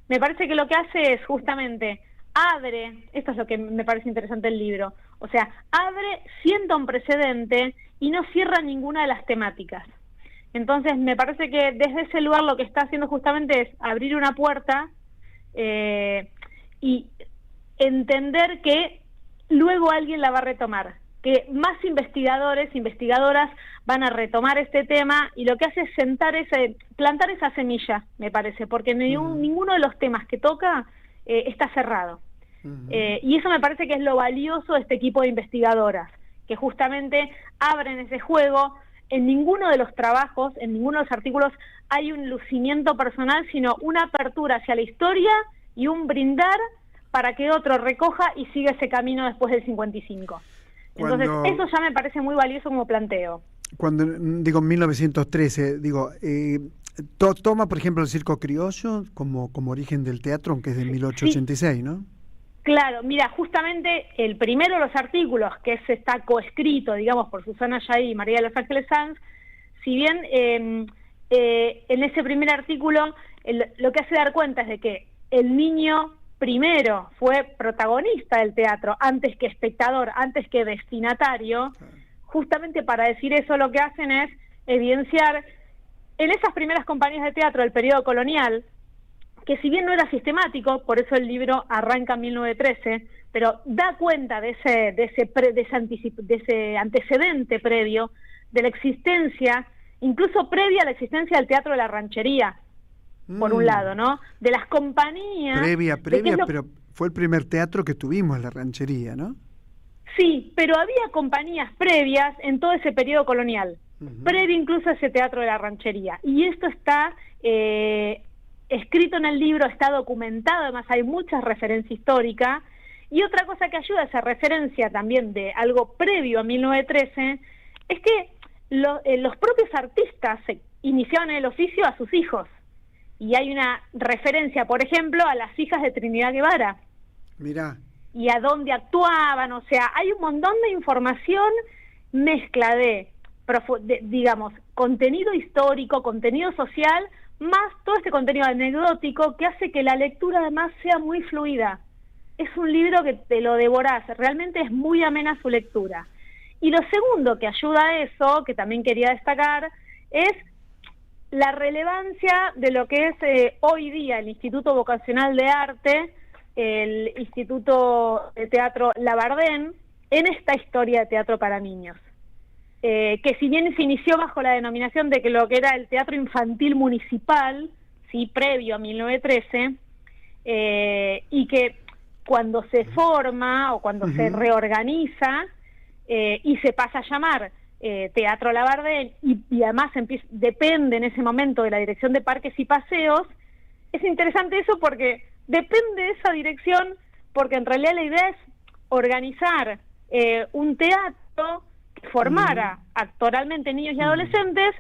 me parece que lo que hace es justamente abre, esto es lo que me parece interesante del libro, o sea, abre, sienta un precedente y no cierra ninguna de las temáticas. Entonces me parece que desde ese lugar lo que está haciendo justamente es abrir una puerta y entender que luego alguien la va a retomar, que más investigadores, investigadoras van a retomar este tema, y lo que hace es plantar esa semilla, me parece, porque ninguno de los temas que toca está cerrado. Y eso me parece que es lo valioso de este equipo de investigadoras, que justamente abren ese juego. En ninguno de los trabajos, en ninguno de los artículos hay un lucimiento personal, sino una apertura hacia la historia y un brindar para que otro recoja y siga ese camino después del 55. Entonces, eso ya me parece muy valioso como planteo. Cuando digo 1913, Toma, por ejemplo, el circo criollo como origen del teatro, aunque es de 1886, ¿no? Claro, mira, justamente el primero de los artículos, que está coescrito, digamos, por Susana Yahí y María de los Ángeles Sanz, si bien en ese primer artículo lo que hace dar cuenta es de que el niño primero fue protagonista del teatro, antes que espectador, antes que destinatario, justamente para decir eso lo que hacen es evidenciar en esas primeras compañías de teatro del periodo colonial, que si bien no era sistemático, por eso el libro arranca en 1913, pero da cuenta de ese antecedente previo, de la existencia, incluso previa a la existencia del teatro de la ranchería, por un lado, ¿no? De las compañías... Previa, pero fue el primer teatro que tuvimos, la ranchería, ¿no? Sí, pero había compañías previas en todo ese periodo colonial, previo incluso a ese teatro de la ranchería, y esto está... escrito en el libro, está documentado, además hay mucha referencia histórica, y otra cosa que ayuda a esa referencia también de algo previo a 1913, es que los propios artistas iniciaban el oficio a sus hijos, y hay una referencia, por ejemplo, a las hijas de Trinidad Guevara. Mirá. Y a dónde actuaban, o sea, hay un montón de información mezcla de digamos, contenido histórico, contenido social, más todo este contenido anecdótico que hace que la lectura además sea muy fluida. Es un libro que te lo devorás, realmente es muy amena su lectura. Y lo segundo que ayuda a eso, que también quería destacar, es la relevancia de lo que es hoy día el Instituto Vocacional de Arte, el Instituto de Teatro Labardén, en esta historia de teatro para niños. Que si bien se inició bajo la denominación de que lo que era el teatro infantil municipal, sí, previo a 1913, y que cuando se forma o cuando se reorganiza y se pasa a llamar Teatro Labardén y además depende en ese momento de la Dirección de Parques y Paseos, es interesante eso porque depende de esa dirección, porque en realidad la idea es organizar un teatro formara actoralmente niños y adolescentes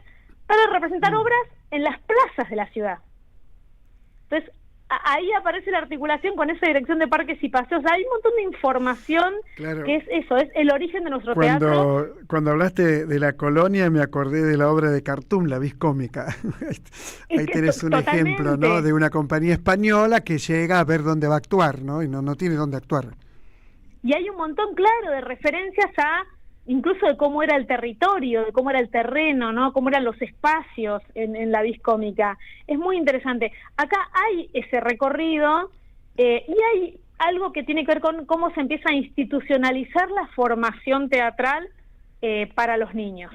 para representar obras en las plazas de la ciudad. Entonces, ahí aparece la articulación con esa dirección de parques y paseos. Hay un montón de información que es eso, es el origen de nuestro teatro. Cuando hablaste de la colonia me acordé de la obra de Cartoon, La Vis Cómica. Ahí tenés un ejemplo, ¿no? De una compañía española que llega a ver dónde va a actuar, ¿no? Y no tiene dónde actuar. Y hay un montón, claro, de referencias a incluso de cómo era el territorio, de cómo era el terreno, ¿no? Cómo eran los espacios en la vis cómica. Es muy interesante. Acá hay ese recorrido y hay algo que tiene que ver con cómo se empieza a institucionalizar la formación teatral para los niños.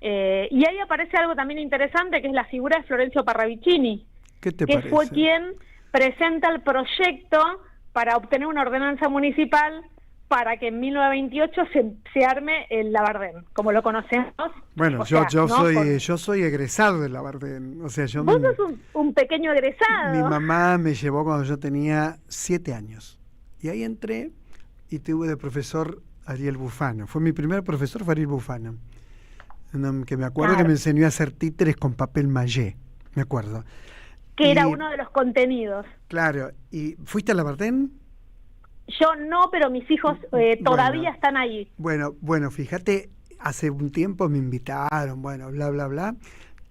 Y ahí aparece algo también interesante, que es la figura de Florencio Parravicini, ¿Qué te que parece? fue quien presenta el proyecto para obtener una ordenanza municipal para que en 1928 se arme el Labardén, como lo conocemos. Bueno, yo soy egresado del Labardén. O sea, Vos sos un pequeño egresado. Mi mamá me llevó cuando yo tenía 7 años. Y ahí entré y tuve de profesor Ariel Bufano. Fue mi primer profesor, fue Ariel Bufano. Que me acuerdo que me enseñó a hacer títeres con papel maillé. Me acuerdo. Que era uno de los contenidos. Claro. ¿Y fuiste al Labardén? Yo no, pero mis hijos todavía están ahí. Bueno, fíjate, hace un tiempo me invitaron, bueno, bla, bla, bla,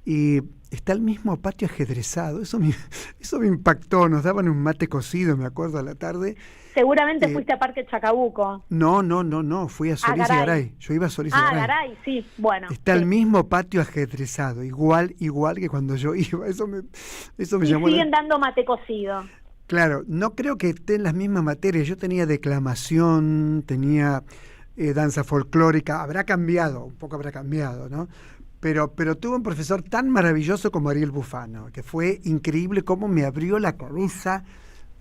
y está el mismo patio ajedrezado. Eso me impactó. Nos daban un mate cocido, me acuerdo, a la tarde. Seguramente fuiste a Parque Chacabuco. No, fui a Solís y Garay. Yo iba a Solís y Garay. Garay, sí, bueno. Está el mismo patio ajedrezado, igual que cuando yo iba. Eso me llamó. Siguen dando mate cocido. Claro, no creo que estén las mismas materias. Yo tenía declamación, tenía danza folclórica. Un poco habrá cambiado, ¿no? Pero tuve un profesor tan maravilloso como Ariel Bufano, que fue increíble cómo me abrió la cabeza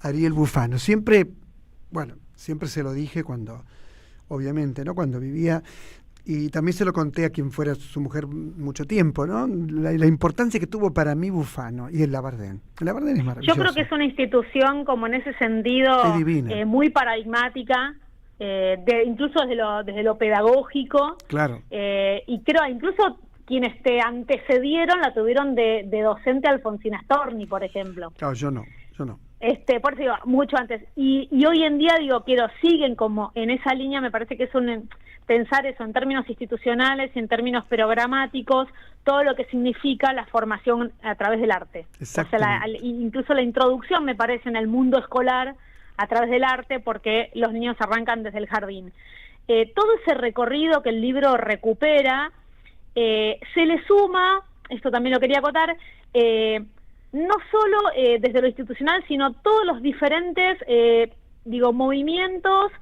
Ariel Bufano. Siempre se lo dije obviamente, ¿no? Cuando vivía, y también se lo conté a quien fuera su mujer mucho tiempo, ¿no? La importancia que tuvo para mí Bufano y el Labardén. El Labardén es maravilloso. Yo creo que es una institución como en ese sentido muy paradigmática, incluso desde lo pedagógico. Claro. Y creo incluso quienes te antecedieron la tuvieron de docente Alfonsina Storni, por ejemplo. Claro, yo no. Por eso digo, mucho antes. Y hoy en día, siguen como en esa línea. Me parece que es pensar eso en términos institucionales y en términos programáticos, todo lo que significa la formación a través del arte. O sea, incluso la introducción, me parece, en el mundo escolar a través del arte, porque los niños arrancan desde el jardín. Todo ese recorrido que el libro recupera, se le suma, esto también lo quería acotar, no solo desde lo institucional, sino todos los diferentes, movimientos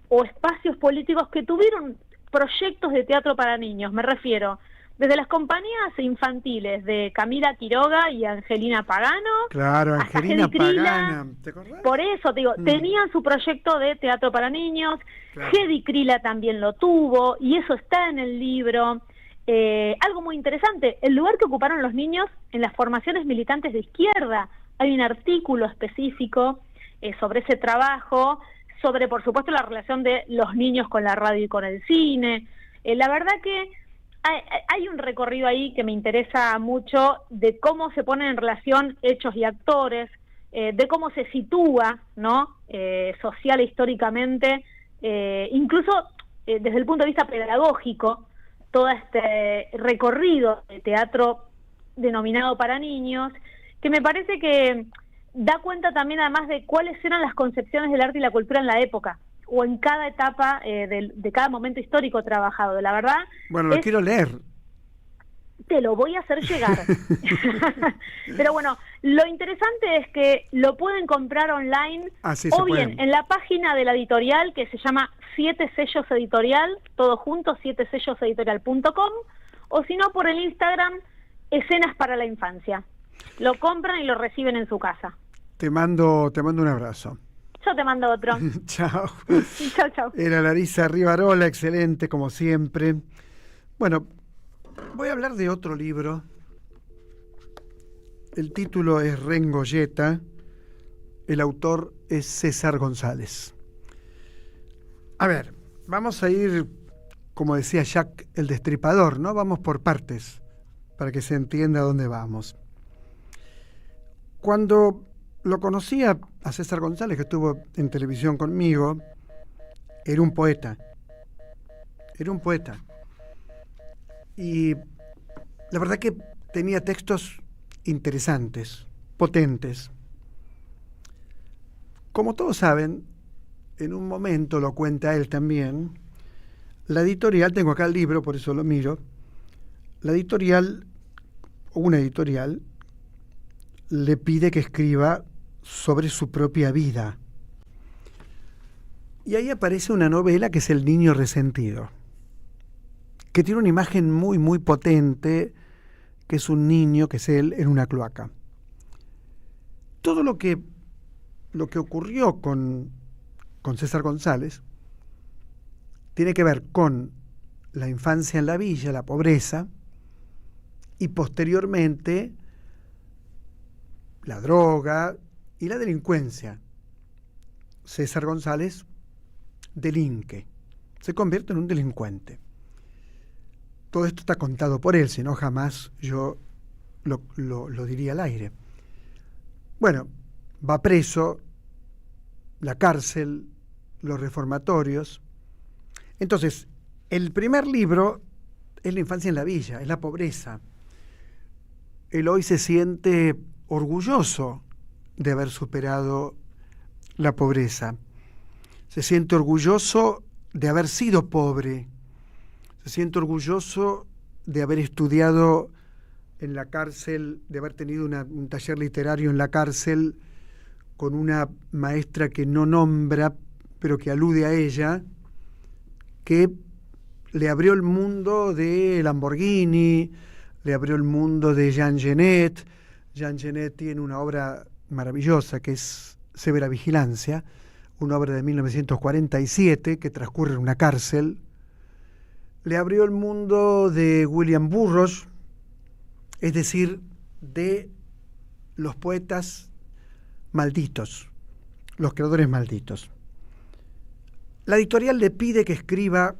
o espacios políticos que tuvieron proyectos de teatro para niños. Me refiero desde las compañías infantiles de Camila Quiroga y Angelina Pagano. Claro, Angelina Pagana, ¿te acordás? Por eso, tenían su proyecto de teatro para niños. Claro. Hedy Krila también lo tuvo, y eso está en el libro. Algo muy interesante, el lugar que ocuparon los niños en las formaciones militantes de izquierda. Hay un artículo específico sobre ese trabajo, sobre, por supuesto, la relación de los niños con la radio y con el cine. La verdad que hay un recorrido ahí que me interesa mucho, de cómo se ponen en relación hechos y actores, de cómo se sitúa, ¿no? Social e históricamente, incluso desde el punto de vista pedagógico, todo este recorrido de teatro denominado para niños, que me parece que da cuenta también, además, de cuáles eran las concepciones del arte y la cultura en la época, o en cada etapa de cada momento histórico trabajado. La verdad... Bueno, lo quiero leer. Te lo voy a hacer llegar. Pero bueno, lo interesante es que lo pueden comprar online, o bien en la página de la editorial, que se llama 7 Sellos Editorial, todo junto, 7selloseditorial.com, o si no, por el Instagram, Escenas para la Infancia. Lo compran y lo reciben en su casa. Te mando un abrazo. Yo te mando otro. Chao. Chao. Era Larisa Rivarola, excelente como siempre. Bueno, voy a hablar de otro libro. El título es Rengoyeta. El autor es César González. A ver, vamos a ir, como decía Jack el Destripador, ¿no? Vamos por partes, para que se entienda a dónde vamos. Cuando lo conocí a César González, que estuvo en televisión conmigo, era un poeta. Y la verdad que tenía textos interesantes, potentes. Como todos saben, en un momento, lo cuenta él también, la editorial, tengo acá el libro, por eso lo miro, una editorial, le pide que escriba sobre su propia vida. Y ahí aparece una novela que es El niño resentido, que tiene una imagen muy, muy potente, que es un niño, que es él, en una cloaca. Todo lo que ocurrió con César González tiene que ver con la infancia en la villa, la pobreza, y posteriormente la droga y la delincuencia. César González delinque, se convierte en un delincuente. Todo esto está contado por él, si no jamás yo lo diría al aire. Bueno, va preso, la cárcel, los reformatorios. Entonces, el primer libro es la infancia en la villa, es la pobreza. Él hoy se siente orgulloso de haber superado la pobreza. Se siente orgulloso de haber sido pobre. Se siente orgulloso de haber estudiado en la cárcel, de haber tenido un taller literario en la cárcel con una maestra que no nombra, pero que alude a ella, que le abrió el mundo de Lamborghini, le abrió el mundo de Jean Genet. Jean Genet tiene una obra maravillosa que es Severa Vigilancia, una obra de 1947 que transcurre en una cárcel. Le abrió el mundo de William Burroughs, es decir, de los poetas malditos, los creadores malditos. La editorial le pide que escriba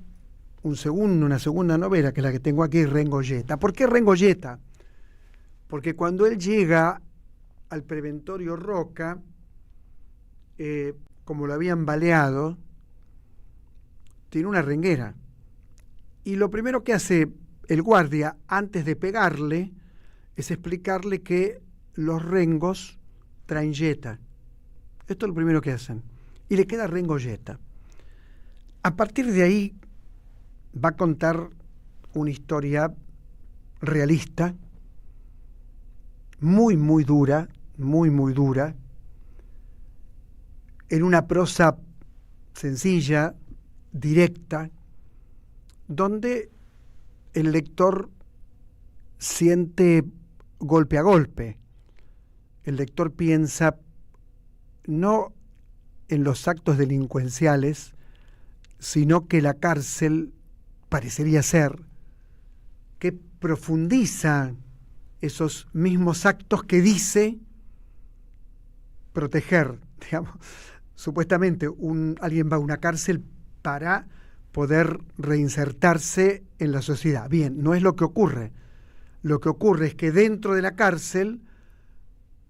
una segunda novela, que es la que tengo aquí, Rengoyeta. ¿Por qué Rengoyeta? Porque cuando él llega al preventorio Roca, como lo habían baleado, tiene una renguera. Y lo primero que hace el guardia, antes de pegarle, es explicarle que los rengos traen yeta. Esto es lo primero que hacen. Y le queda Rengoyeta. A partir de ahí va a contar una historia realista, muy, muy dura, en una prosa sencilla, directa, donde el lector siente golpe a golpe. El lector piensa no en los actos delincuenciales, sino que la cárcel parecería ser que profundiza esos mismos actos que dice proteger. Digamos, supuestamente alguien va a una cárcel para poder reinsertarse en la sociedad. Bien, no es lo que ocurre. Lo que ocurre es que dentro de la cárcel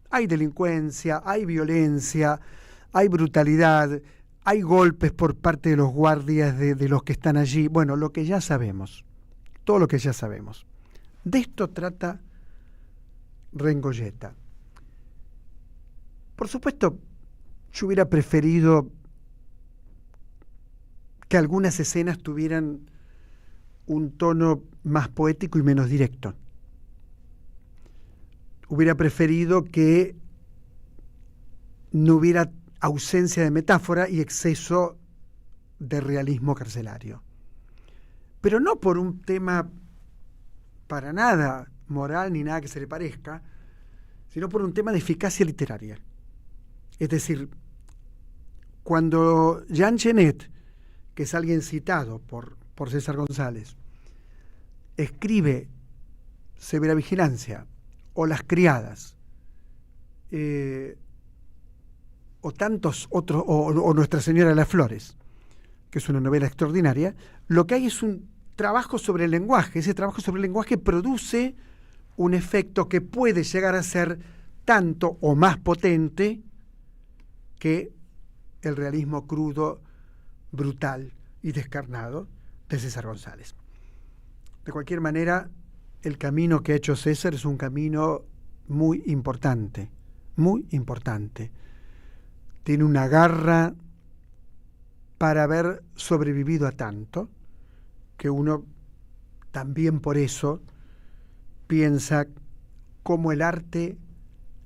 hay delincuencia, hay violencia, hay brutalidad, hay golpes por parte de los guardias, de los que están allí. Bueno, lo que ya sabemos, todo lo que ya sabemos. De esto trata Rengoyeta. Por supuesto, yo hubiera preferido que algunas escenas tuvieran un tono más poético y menos directo. Hubiera preferido que no hubiera ausencia de metáfora y exceso de realismo carcelario. Pero no por un tema para nada moral ni nada que se le parezca, sino por un tema de eficacia literaria. Es decir, cuando Jean Genet, que es alguien citado por César González, escribe Severa Vigilancia, o Las Criadas, o tantos otros, o Nuestra Señora de las Flores, que es una novela extraordinaria, lo que hay es un trabajo sobre el lenguaje. Ese trabajo sobre el lenguaje produce un efecto que puede llegar a ser tanto o más potente que el realismo crudo, brutal y descarnado de César González. De cualquier manera, el camino que ha hecho César es un camino muy importante, muy importante. Tiene una garra para haber sobrevivido a tanto, que uno también por eso piensa cómo el arte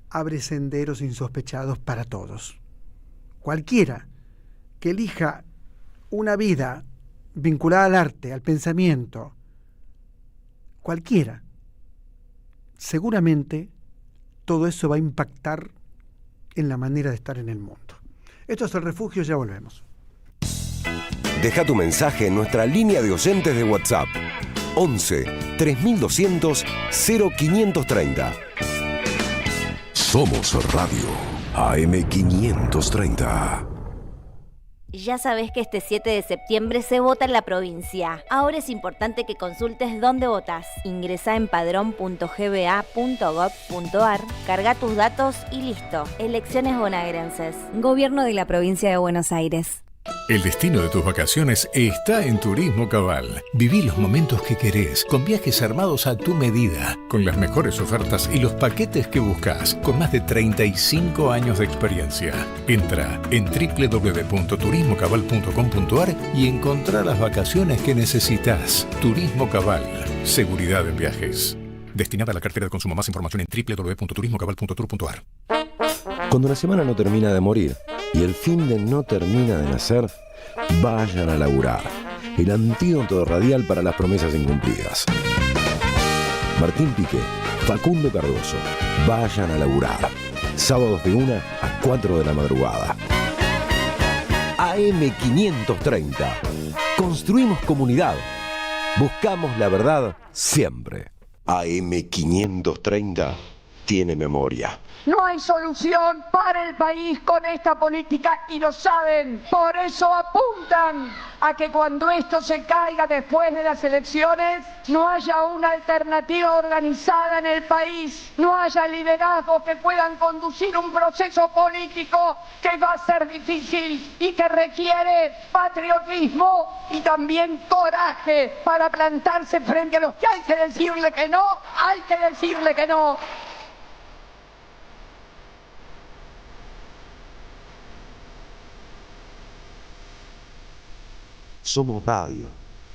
abre senderos insospechados para todos. Cualquiera que elija una vida vinculada al arte, al pensamiento, cualquiera, seguramente todo eso va a impactar en la manera de estar en el mundo. Esto es El Refugio, ya volvemos. Deja tu mensaje en nuestra línea de oyentes de WhatsApp 11 3200 0530. Somos Radio AM530. Ya sabés que este 7 de septiembre se vota en la provincia. Ahora es importante que consultes dónde votás. Ingresá en padrón.gba.gov.ar, carga tus datos y listo. Elecciones bonaerenses. Gobierno de la Provincia de Buenos Aires. El destino de tus vacaciones está en Turismo Cabal. Viví los momentos que querés, con viajes armados a tu medida, con las mejores ofertas y los paquetes que buscas, con más de 35 años de experiencia. Entra en www.turismocabal.com.ar y encontrá las vacaciones que necesitas. Turismo Cabal, seguridad en viajes. Destinada a la cartera de consumo. Más información en www.turismocabal.tour.ar. Cuando la semana no termina de morir y el fin de no termina de nacer, vayan a laburar. El antídoto radial para las promesas incumplidas. Martín Piqué, Facundo Cardoso, vayan a laburar. Sábados de 1 a 4 de la madrugada. AM530. Construimos comunidad. Buscamos la verdad siempre. AM530. tiene memoria. No hay solución para el país con esta política y lo saben. Por eso apuntan a que cuando esto se caiga después de las elecciones, no haya una alternativa organizada en el país, no haya liderazgos que puedan conducir un proceso político que va a ser difícil y que requiere patriotismo y también coraje para plantarse frente a los que hay que decirle que no, hay que decirle que no. Somos radio,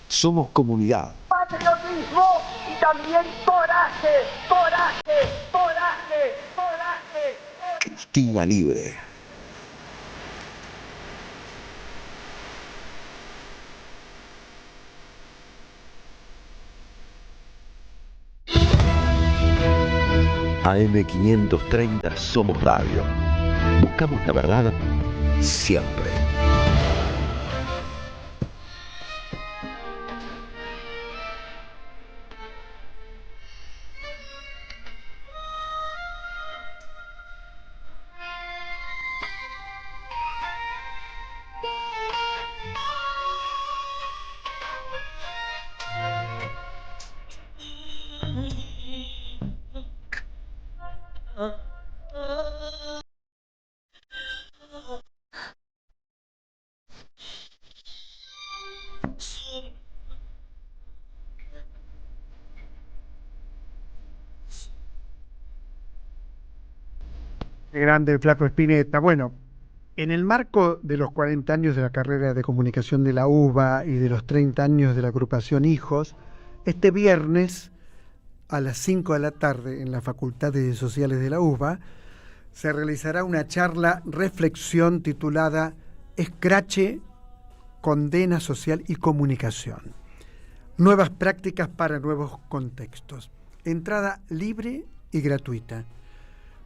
somos comunidad. Patriotismo y también coraje, coraje, coraje, coraje. Cristina Libre. AM530 Somos Radio. Buscamos la verdad siempre. Qué grande el Flaco Spinetta. Bueno, en el marco de los 40 años de la carrera de comunicación de la UBA y de los 30 años de la agrupación Hijos, este viernes a las 5 de la tarde en la Facultad de Sociales de la UBA se realizará una charla reflexión titulada Escrache, Condena Social y Comunicación. Nuevas prácticas para nuevos contextos. Entrada libre y gratuita.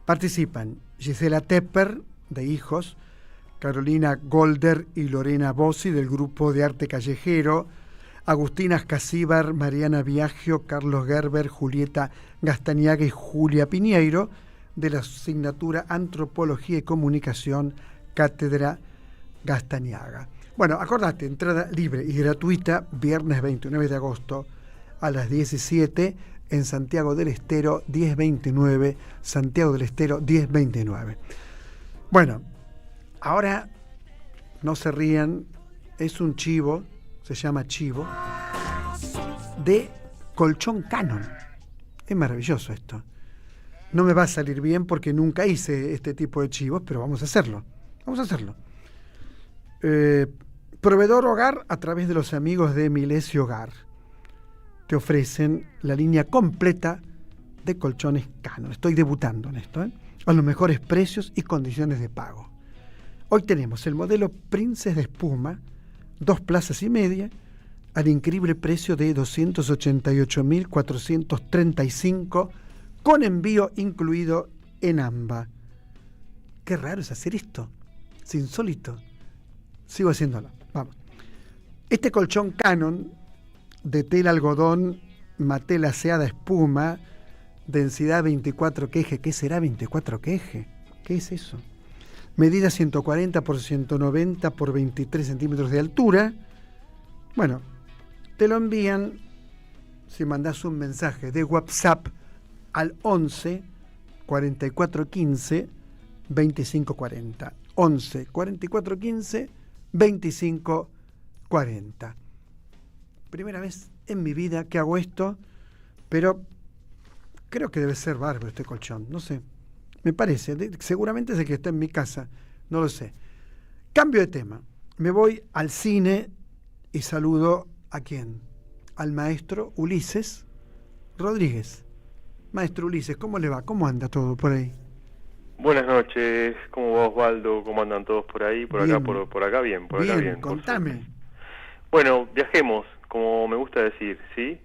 Participan Gisela Tepper, de Hijos, Carolina Golder y Lorena Bossi, del Grupo de Arte Callejero, Agustina Scasíbar, Mariana Biagio, Carlos Gerber, Julieta Gastaniaga y Julia Piñeiro, de la asignatura Antropología y Comunicación, Cátedra Gastaniaga. Bueno, acordate, entrada libre y gratuita, viernes 29 de agosto a las 17 en Santiago del Estero 1029, Santiago del Estero 1029. Bueno, ahora no se rían, es un chivo, se llama chivo, de Colchón Canon. Es maravilloso esto. No me va a salir bien porque nunca hice este tipo de chivos, pero vamos a hacerlo. Vamos a hacerlo. Proveedor Hogar a través de los amigos de Milesio Hogar. Te ofrecen la línea completa de colchones Canon. Estoy debutando en esto, a los mejores precios y condiciones de pago. Hoy tenemos el modelo Princess de espuma, 2 plazas y media, al increíble precio de 288.435, con envío incluido en AMBA. Qué raro es hacer esto. Es insólito. Sigo haciéndolo. Vamos. Este colchón Canon de tela algodón, matela aseada espuma, densidad 24 queje. ¿Qué será 24 queje? ¿Qué es eso? Medida 140 por 190 por 23 centímetros de altura. Bueno, te lo envían si mandás un mensaje de WhatsApp al 11 44 15 25 40. 11 44 15 25 40. Primera vez en mi vida que hago esto, pero creo que debe ser bárbaro este colchón, no sé, me parece, seguramente es el que está en mi casa, no lo sé. Cambio de tema, me voy al cine y saludo ¿a quién? Al maestro Ulises Rodríguez. Maestro Ulises, ¿cómo le va? ¿Cómo anda todo por ahí? Buenas noches, ¿cómo va Osvaldo? ¿Cómo andan todos por ahí? Por bien. Acá, por acá bien, por acá bien. Contame. Bueno, viajemos, como me gusta decir, ¿sí?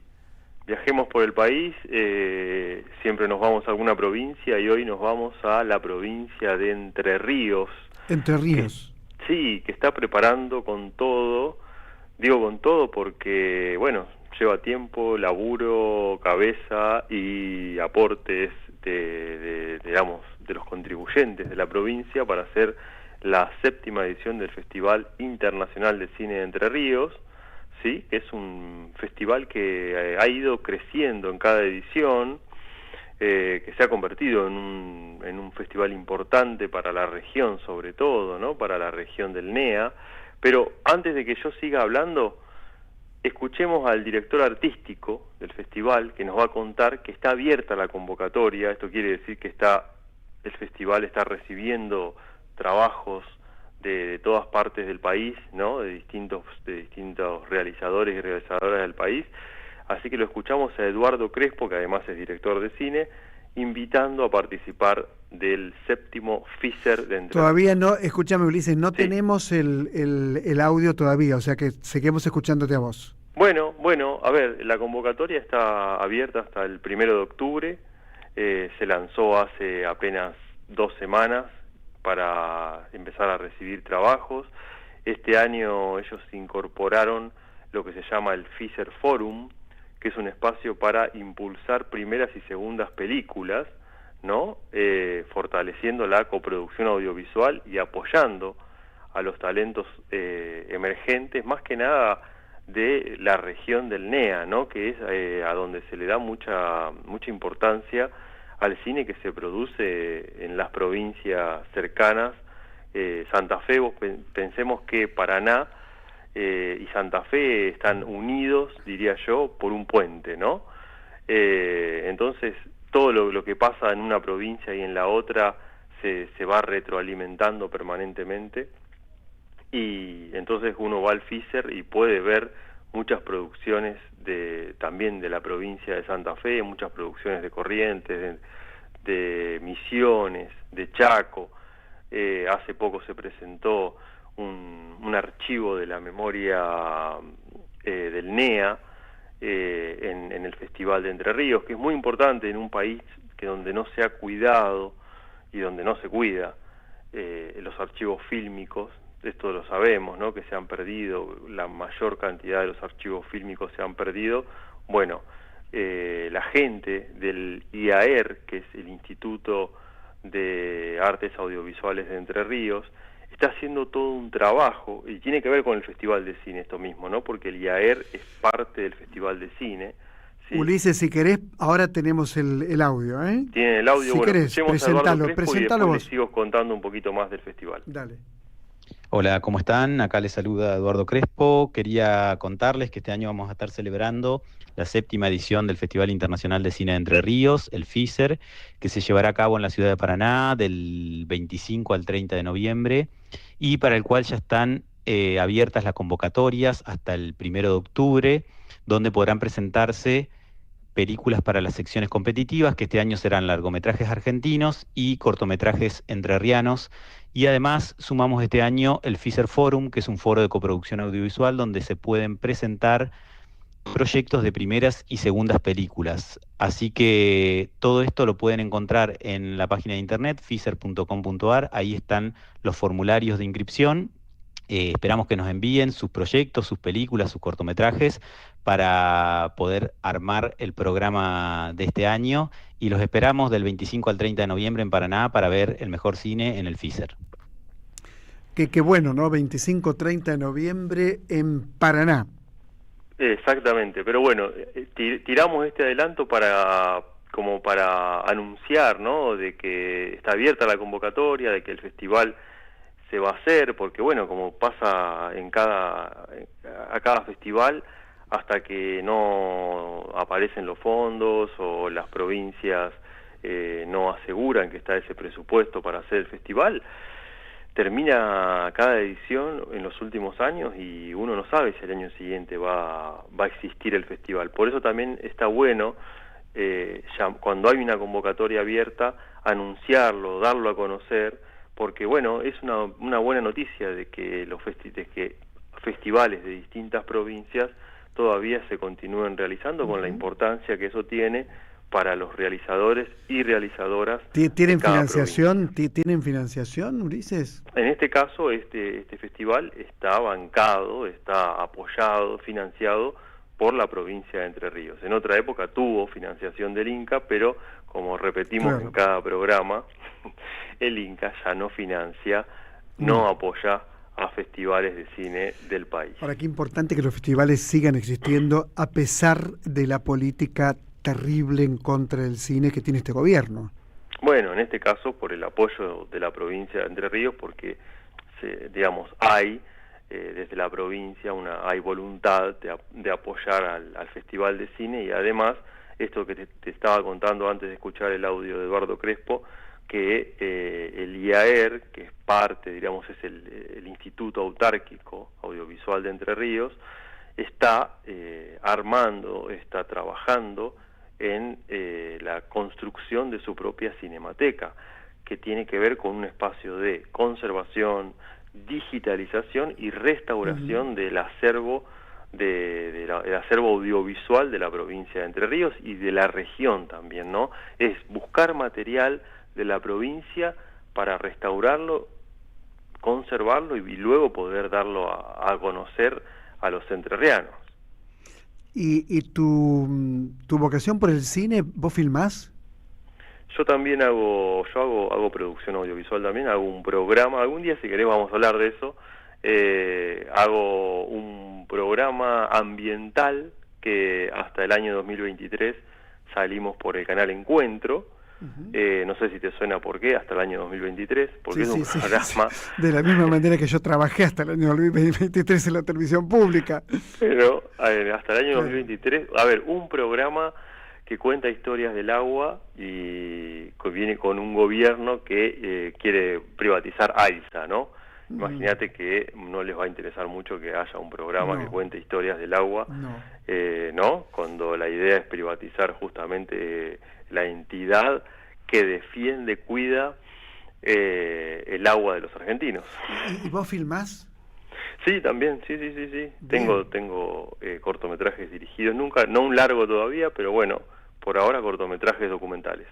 Viajemos por el país, siempre nos vamos a alguna provincia y hoy nos vamos a la provincia de Entre Ríos. Entre Ríos. Sí, que está preparando con todo, digo con todo porque, bueno, lleva tiempo, laburo, cabeza y aportes digamos, de los contribuyentes de la provincia para hacer la 7ª edición del Festival Internacional de Cine de Entre Ríos, ¿sí? Que es un festival que ha ido creciendo en cada edición, que se ha convertido en un festival importante para la región, sobre todo, ¿no? Para la región del NEA. Pero antes de que yo siga hablando, escuchemos al director artístico del festival, que nos va a contar que está abierta la convocatoria. Esto quiere decir que el festival está recibiendo trabajos de todas partes del país, ¿no? De distintos realizadores y realizadoras del país. Así que lo escuchamos a Eduardo Crespo, que además es director de cine, invitando a participar del 7º FISER de Entre Ríos. Todavía no, escúchame Ulises, no tenemos el audio todavía, o sea que seguimos escuchándote a vos. Bueno, a ver, la convocatoria está abierta hasta el 1 de octubre, se lanzó hace apenas 2 semanas para empezar a recibir trabajos. Este año ellos incorporaron lo que se llama el FISER Forum, que es un espacio para impulsar primeras y segundas películas, ¿no? Fortaleciendo la coproducción audiovisual y apoyando a los talentos emergentes, más que nada de la región del NEA, ¿no? Que es a donde se le da mucha importancia al cine que se produce en las provincias cercanas. Santa Fe, pensemos que Paraná y Santa Fe están unidos, diría yo, por un puente, ¿no? Entonces, todo lo que pasa en una provincia y en la otra se va retroalimentando permanentemente, y entonces uno va al FISER y puede ver muchas producciones también de la provincia de Santa Fe, muchas producciones de Corrientes, de Misiones, de Chaco. Hace poco se presentó un archivo de la memoria del NEA en el Festival de Entre Ríos, que es muy importante en un país donde no se ha cuidado y donde no se cuida los archivos fílmicos. Esto lo sabemos, ¿no? Que se han perdido, la mayor cantidad de los archivos fílmicos se han perdido. Bueno, la gente del IAER, que es el Instituto de Artes Audiovisuales de Entre Ríos, está haciendo todo un trabajo, y tiene que ver con el Festival de Cine esto mismo, ¿no? Porque el IAER es parte del Festival de Cine. ¿Sí? Ulises, si querés, ahora tenemos el audio, ¿eh? Tienen el audio, si bueno, querés, escuchemos a Eduardo Crespo y después vos. les sigo contando un poquito más del festival. Dale. Hola, ¿cómo están? Acá les saluda Eduardo Crespo. Quería contarles que este año vamos a estar celebrando la 7ª edición del Festival Internacional de Cine de Entre Ríos, el FISER, que se llevará a cabo en la ciudad de Paraná del 25 al 30 de noviembre, y para el cual ya están abiertas las convocatorias hasta el 1 de octubre, donde podrán presentarse películas para las secciones competitivas, que este año serán largometrajes argentinos y cortometrajes entrerrianos. Y además sumamos este año el FISER Forum, que es un foro de coproducción audiovisual donde se pueden presentar proyectos de primeras y segundas películas. Así que todo esto lo pueden encontrar en la página de internet fiser.com.ar. Ahí están los formularios de inscripción. Esperamos que nos envíen sus proyectos, sus películas, sus cortometrajes para poder armar el programa de este año, y los esperamos del 25 al 30 de noviembre en Paraná para ver el mejor cine en el FISER. Qué bueno, ¿no? 25-30 de noviembre en Paraná. Exactamente, pero bueno, tiramos este adelanto para anunciar, ¿no? De que está abierta la convocatoria, de que el festival se va a hacer, porque bueno, como pasa a cada festival, hasta que no aparecen los fondos o las provincias no aseguran que está ese presupuesto para hacer el festival, termina cada edición en los últimos años y uno no sabe si el año siguiente va a existir el festival. Por eso también está bueno, ya cuando hay una convocatoria abierta, anunciarlo, darlo a conocer, porque bueno, es una buena noticia de que festivales de distintas provincias todavía se continúen realizando, con la importancia que eso tiene para los realizadores y realizadoras. ¿Tienen financiación? ¿Tienen financiación, Ulises? En este caso, este festival está bancado, está apoyado, financiado por la provincia de Entre Ríos. En otra época tuvo financiación del INCA, pero como repetimos Claro. en cada programa, el Inca ya no financia, no apoya a festivales de cine del país. Ahora, qué importante que los festivales sigan existiendo a pesar de la política terrible en contra del cine que tiene este gobierno. Bueno, en este caso por el apoyo de la provincia de Entre Ríos, porque digamos hay desde la provincia hay voluntad de apoyar al Festival de Cine, y además esto que te estaba contando antes de escuchar el audio de Eduardo Crespo, que el IAER, que es parte, digamos, es el Instituto Autárquico Audiovisual de Entre Ríos, está está trabajando en la construcción de su propia cinemateca, que tiene que ver con un espacio de conservación, digitalización y restauración del acervo el acervo audiovisual de la provincia de Entre Ríos y de la región también, ¿no? Es buscar material de la provincia para restaurarlo, conservarlo y luego poder darlo a conocer a los entrerrianos. ¿Y tu vocación por el cine, vos filmás? Yo también hago producción audiovisual también, hago un programa, algún día si querés vamos a hablar de eso, hago un programa ambiental que hasta el año 2023 salimos por el canal Encuentro. No sé si te suena por qué, hasta el año 2023, porque Sí, es un sí, programa... de la misma manera que yo trabajé hasta el año 2023 en la televisión pública. Pero hasta el año 2023, un programa que cuenta historias del agua y que viene con un gobierno que quiere privatizar AISA, ¿no? Imagínate que no les va a interesar mucho que haya un programa que cuente historias del agua, ¿no? Cuando la idea es privatizar justamente la entidad que defiende, cuida el agua de los argentinos. ¿Y vos filmás? Sí, también, sí. Tengo cortometrajes dirigidos, no un largo todavía, pero bueno, por ahora cortometrajes documentales.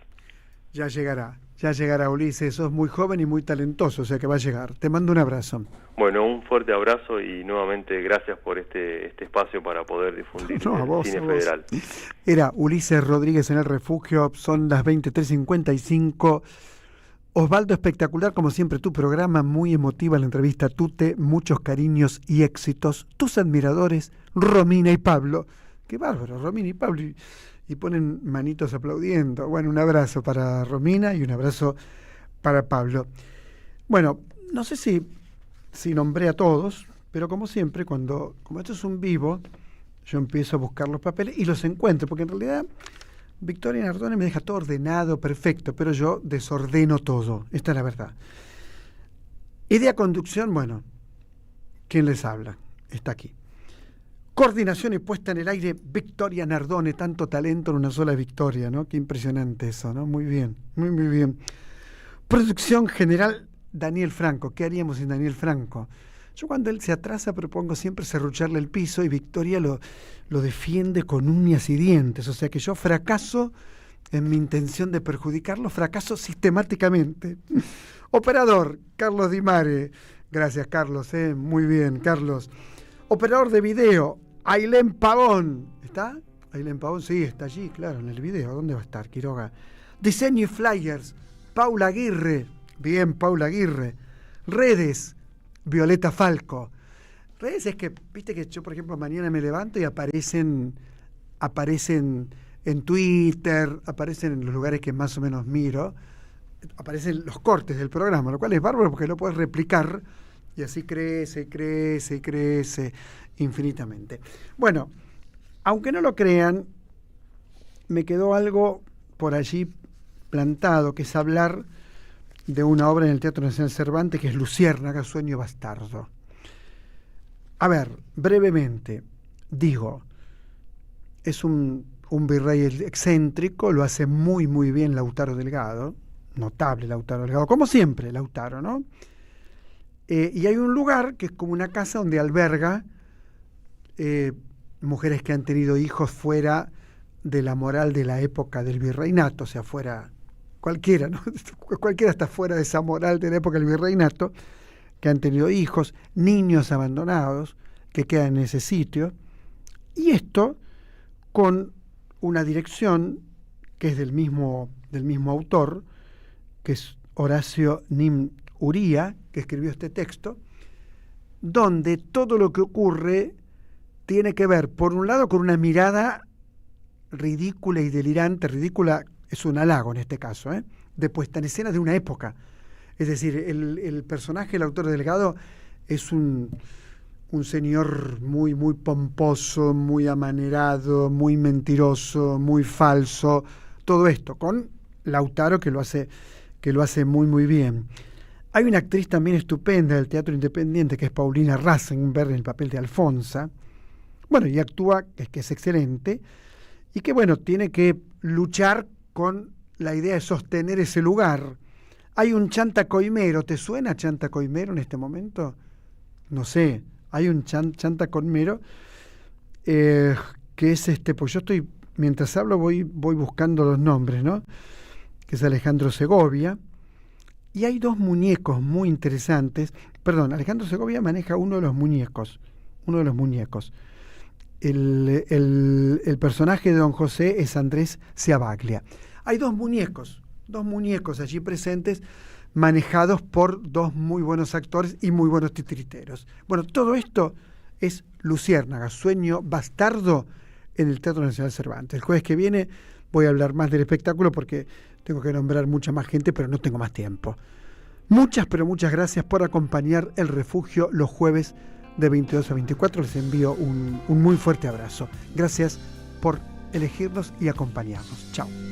Ya llegará Ulises, sos muy joven y muy talentoso, o sea que va a llegar. Te mando un abrazo. Bueno, un fuerte abrazo y nuevamente gracias por este espacio para poder difundir el cine federal. Era Ulises Rodríguez en El Refugio, son las 23:55. Osvaldo, espectacular como siempre tu programa, muy emotiva la entrevista, Tute, muchos cariños y éxitos. Tus admiradores, Romina y Pablo. Qué bárbaro, Romina y Pablo. Y ponen manitos aplaudiendo. Bueno, un abrazo para Romina y un abrazo para Pablo. Bueno, no sé si nombré a todos, pero como siempre, como esto es un vivo, yo empiezo a buscar los papeles y los encuentro, porque en realidad Victoria Nardone me deja todo ordenado, perfecto, pero yo desordeno todo. Esta es la verdad. Idea, conducción, bueno, ¿quién les habla? Está aquí. Coordinación y puesta en el aire, Victoria Nardone, tanto talento en una sola victoria, ¿no? Qué impresionante eso, ¿no? Muy bien, muy bien. Producción general, Daniel Franco. ¿Qué haríamos sin Daniel Franco? Yo cuando él se atrasa propongo siempre serrucharle el piso y Victoria lo defiende con uñas y dientes. O sea que yo fracaso en mi intención de perjudicarlo, fracaso sistemáticamente. Operador, Carlos Di Mare. Gracias, Carlos, muy bien, Carlos. Operador de video, Ailén Pavón. ¿Está? Ailén Pavón, sí, está allí, claro, en el video. ¿Dónde va a estar, Quiroga? Diseño y flyers, Paula Aguirre. Bien, Paula Aguirre. Redes, Violeta Falco. Redes es que, viste que yo, por ejemplo, mañana me levanto y aparecen en Twitter, aparecen en los lugares que más o menos miro, aparecen los cortes del programa, lo cual es bárbaro porque lo puedes replicar y así crece infinitamente. Bueno, aunque no lo crean, me quedó algo por allí plantado, que es hablar de una obra en el Teatro Nacional Cervantes, que es Luciérnaga, Sueño Bastardo. A ver, brevemente, digo, es un virrey excéntrico, lo hace muy bien Lautaro Delgado, notable Lautaro Delgado, como siempre Lautaro, ¿no? Y hay un lugar que es como una casa donde alberga mujeres que han tenido hijos fuera de la moral de la época del virreinato, o sea, fuera cualquiera, ¿no? Cualquiera está fuera de esa moral de la época del virreinato, que han tenido hijos, niños abandonados que quedan en ese sitio, y esto con una dirección que es del mismo autor, que es Horacio Nin Uría, que escribió este texto, donde todo lo que ocurre tiene que ver, por un lado, con una mirada ridícula y delirante. Ridícula es un halago en este caso, de puesta en escena de una época. Es decir, el personaje, el autor Delgado, es un señor muy, muy pomposo, muy amanerado, muy mentiroso, muy falso, todo esto, con Lautaro que lo hace muy, muy bien. Hay una actriz también estupenda del teatro independiente, que es Paulina Rasenberg, en el papel de Alfonsa. Bueno, y actúa, que es excelente, y que, bueno, tiene que luchar con la idea de sostener ese lugar. Hay un Chanta Coimero, ¿te suena Chanta Coimero en este momento? No sé, hay un Chanta Coimero, que es pues yo estoy, mientras hablo voy buscando los nombres, ¿no? Que es Alejandro Segovia, y hay dos muñecos muy interesantes. Perdón, Alejandro Segovia maneja uno de los muñecos. El personaje de Don José es Andrés Ciabaglia. Hay dos muñecos allí presentes, manejados por dos muy buenos actores y muy buenos titiriteros. Bueno, todo esto es Luciérnaga, Sueño Bastardo, en el Teatro Nacional Cervantes. El jueves que viene voy a hablar más del espectáculo porque tengo que nombrar mucha más gente, pero no tengo más tiempo. Muchas, pero muchas gracias por acompañar El Refugio los jueves de 22 a 24. Les envío un muy fuerte abrazo. Gracias por elegirnos y acompañarnos. Chao.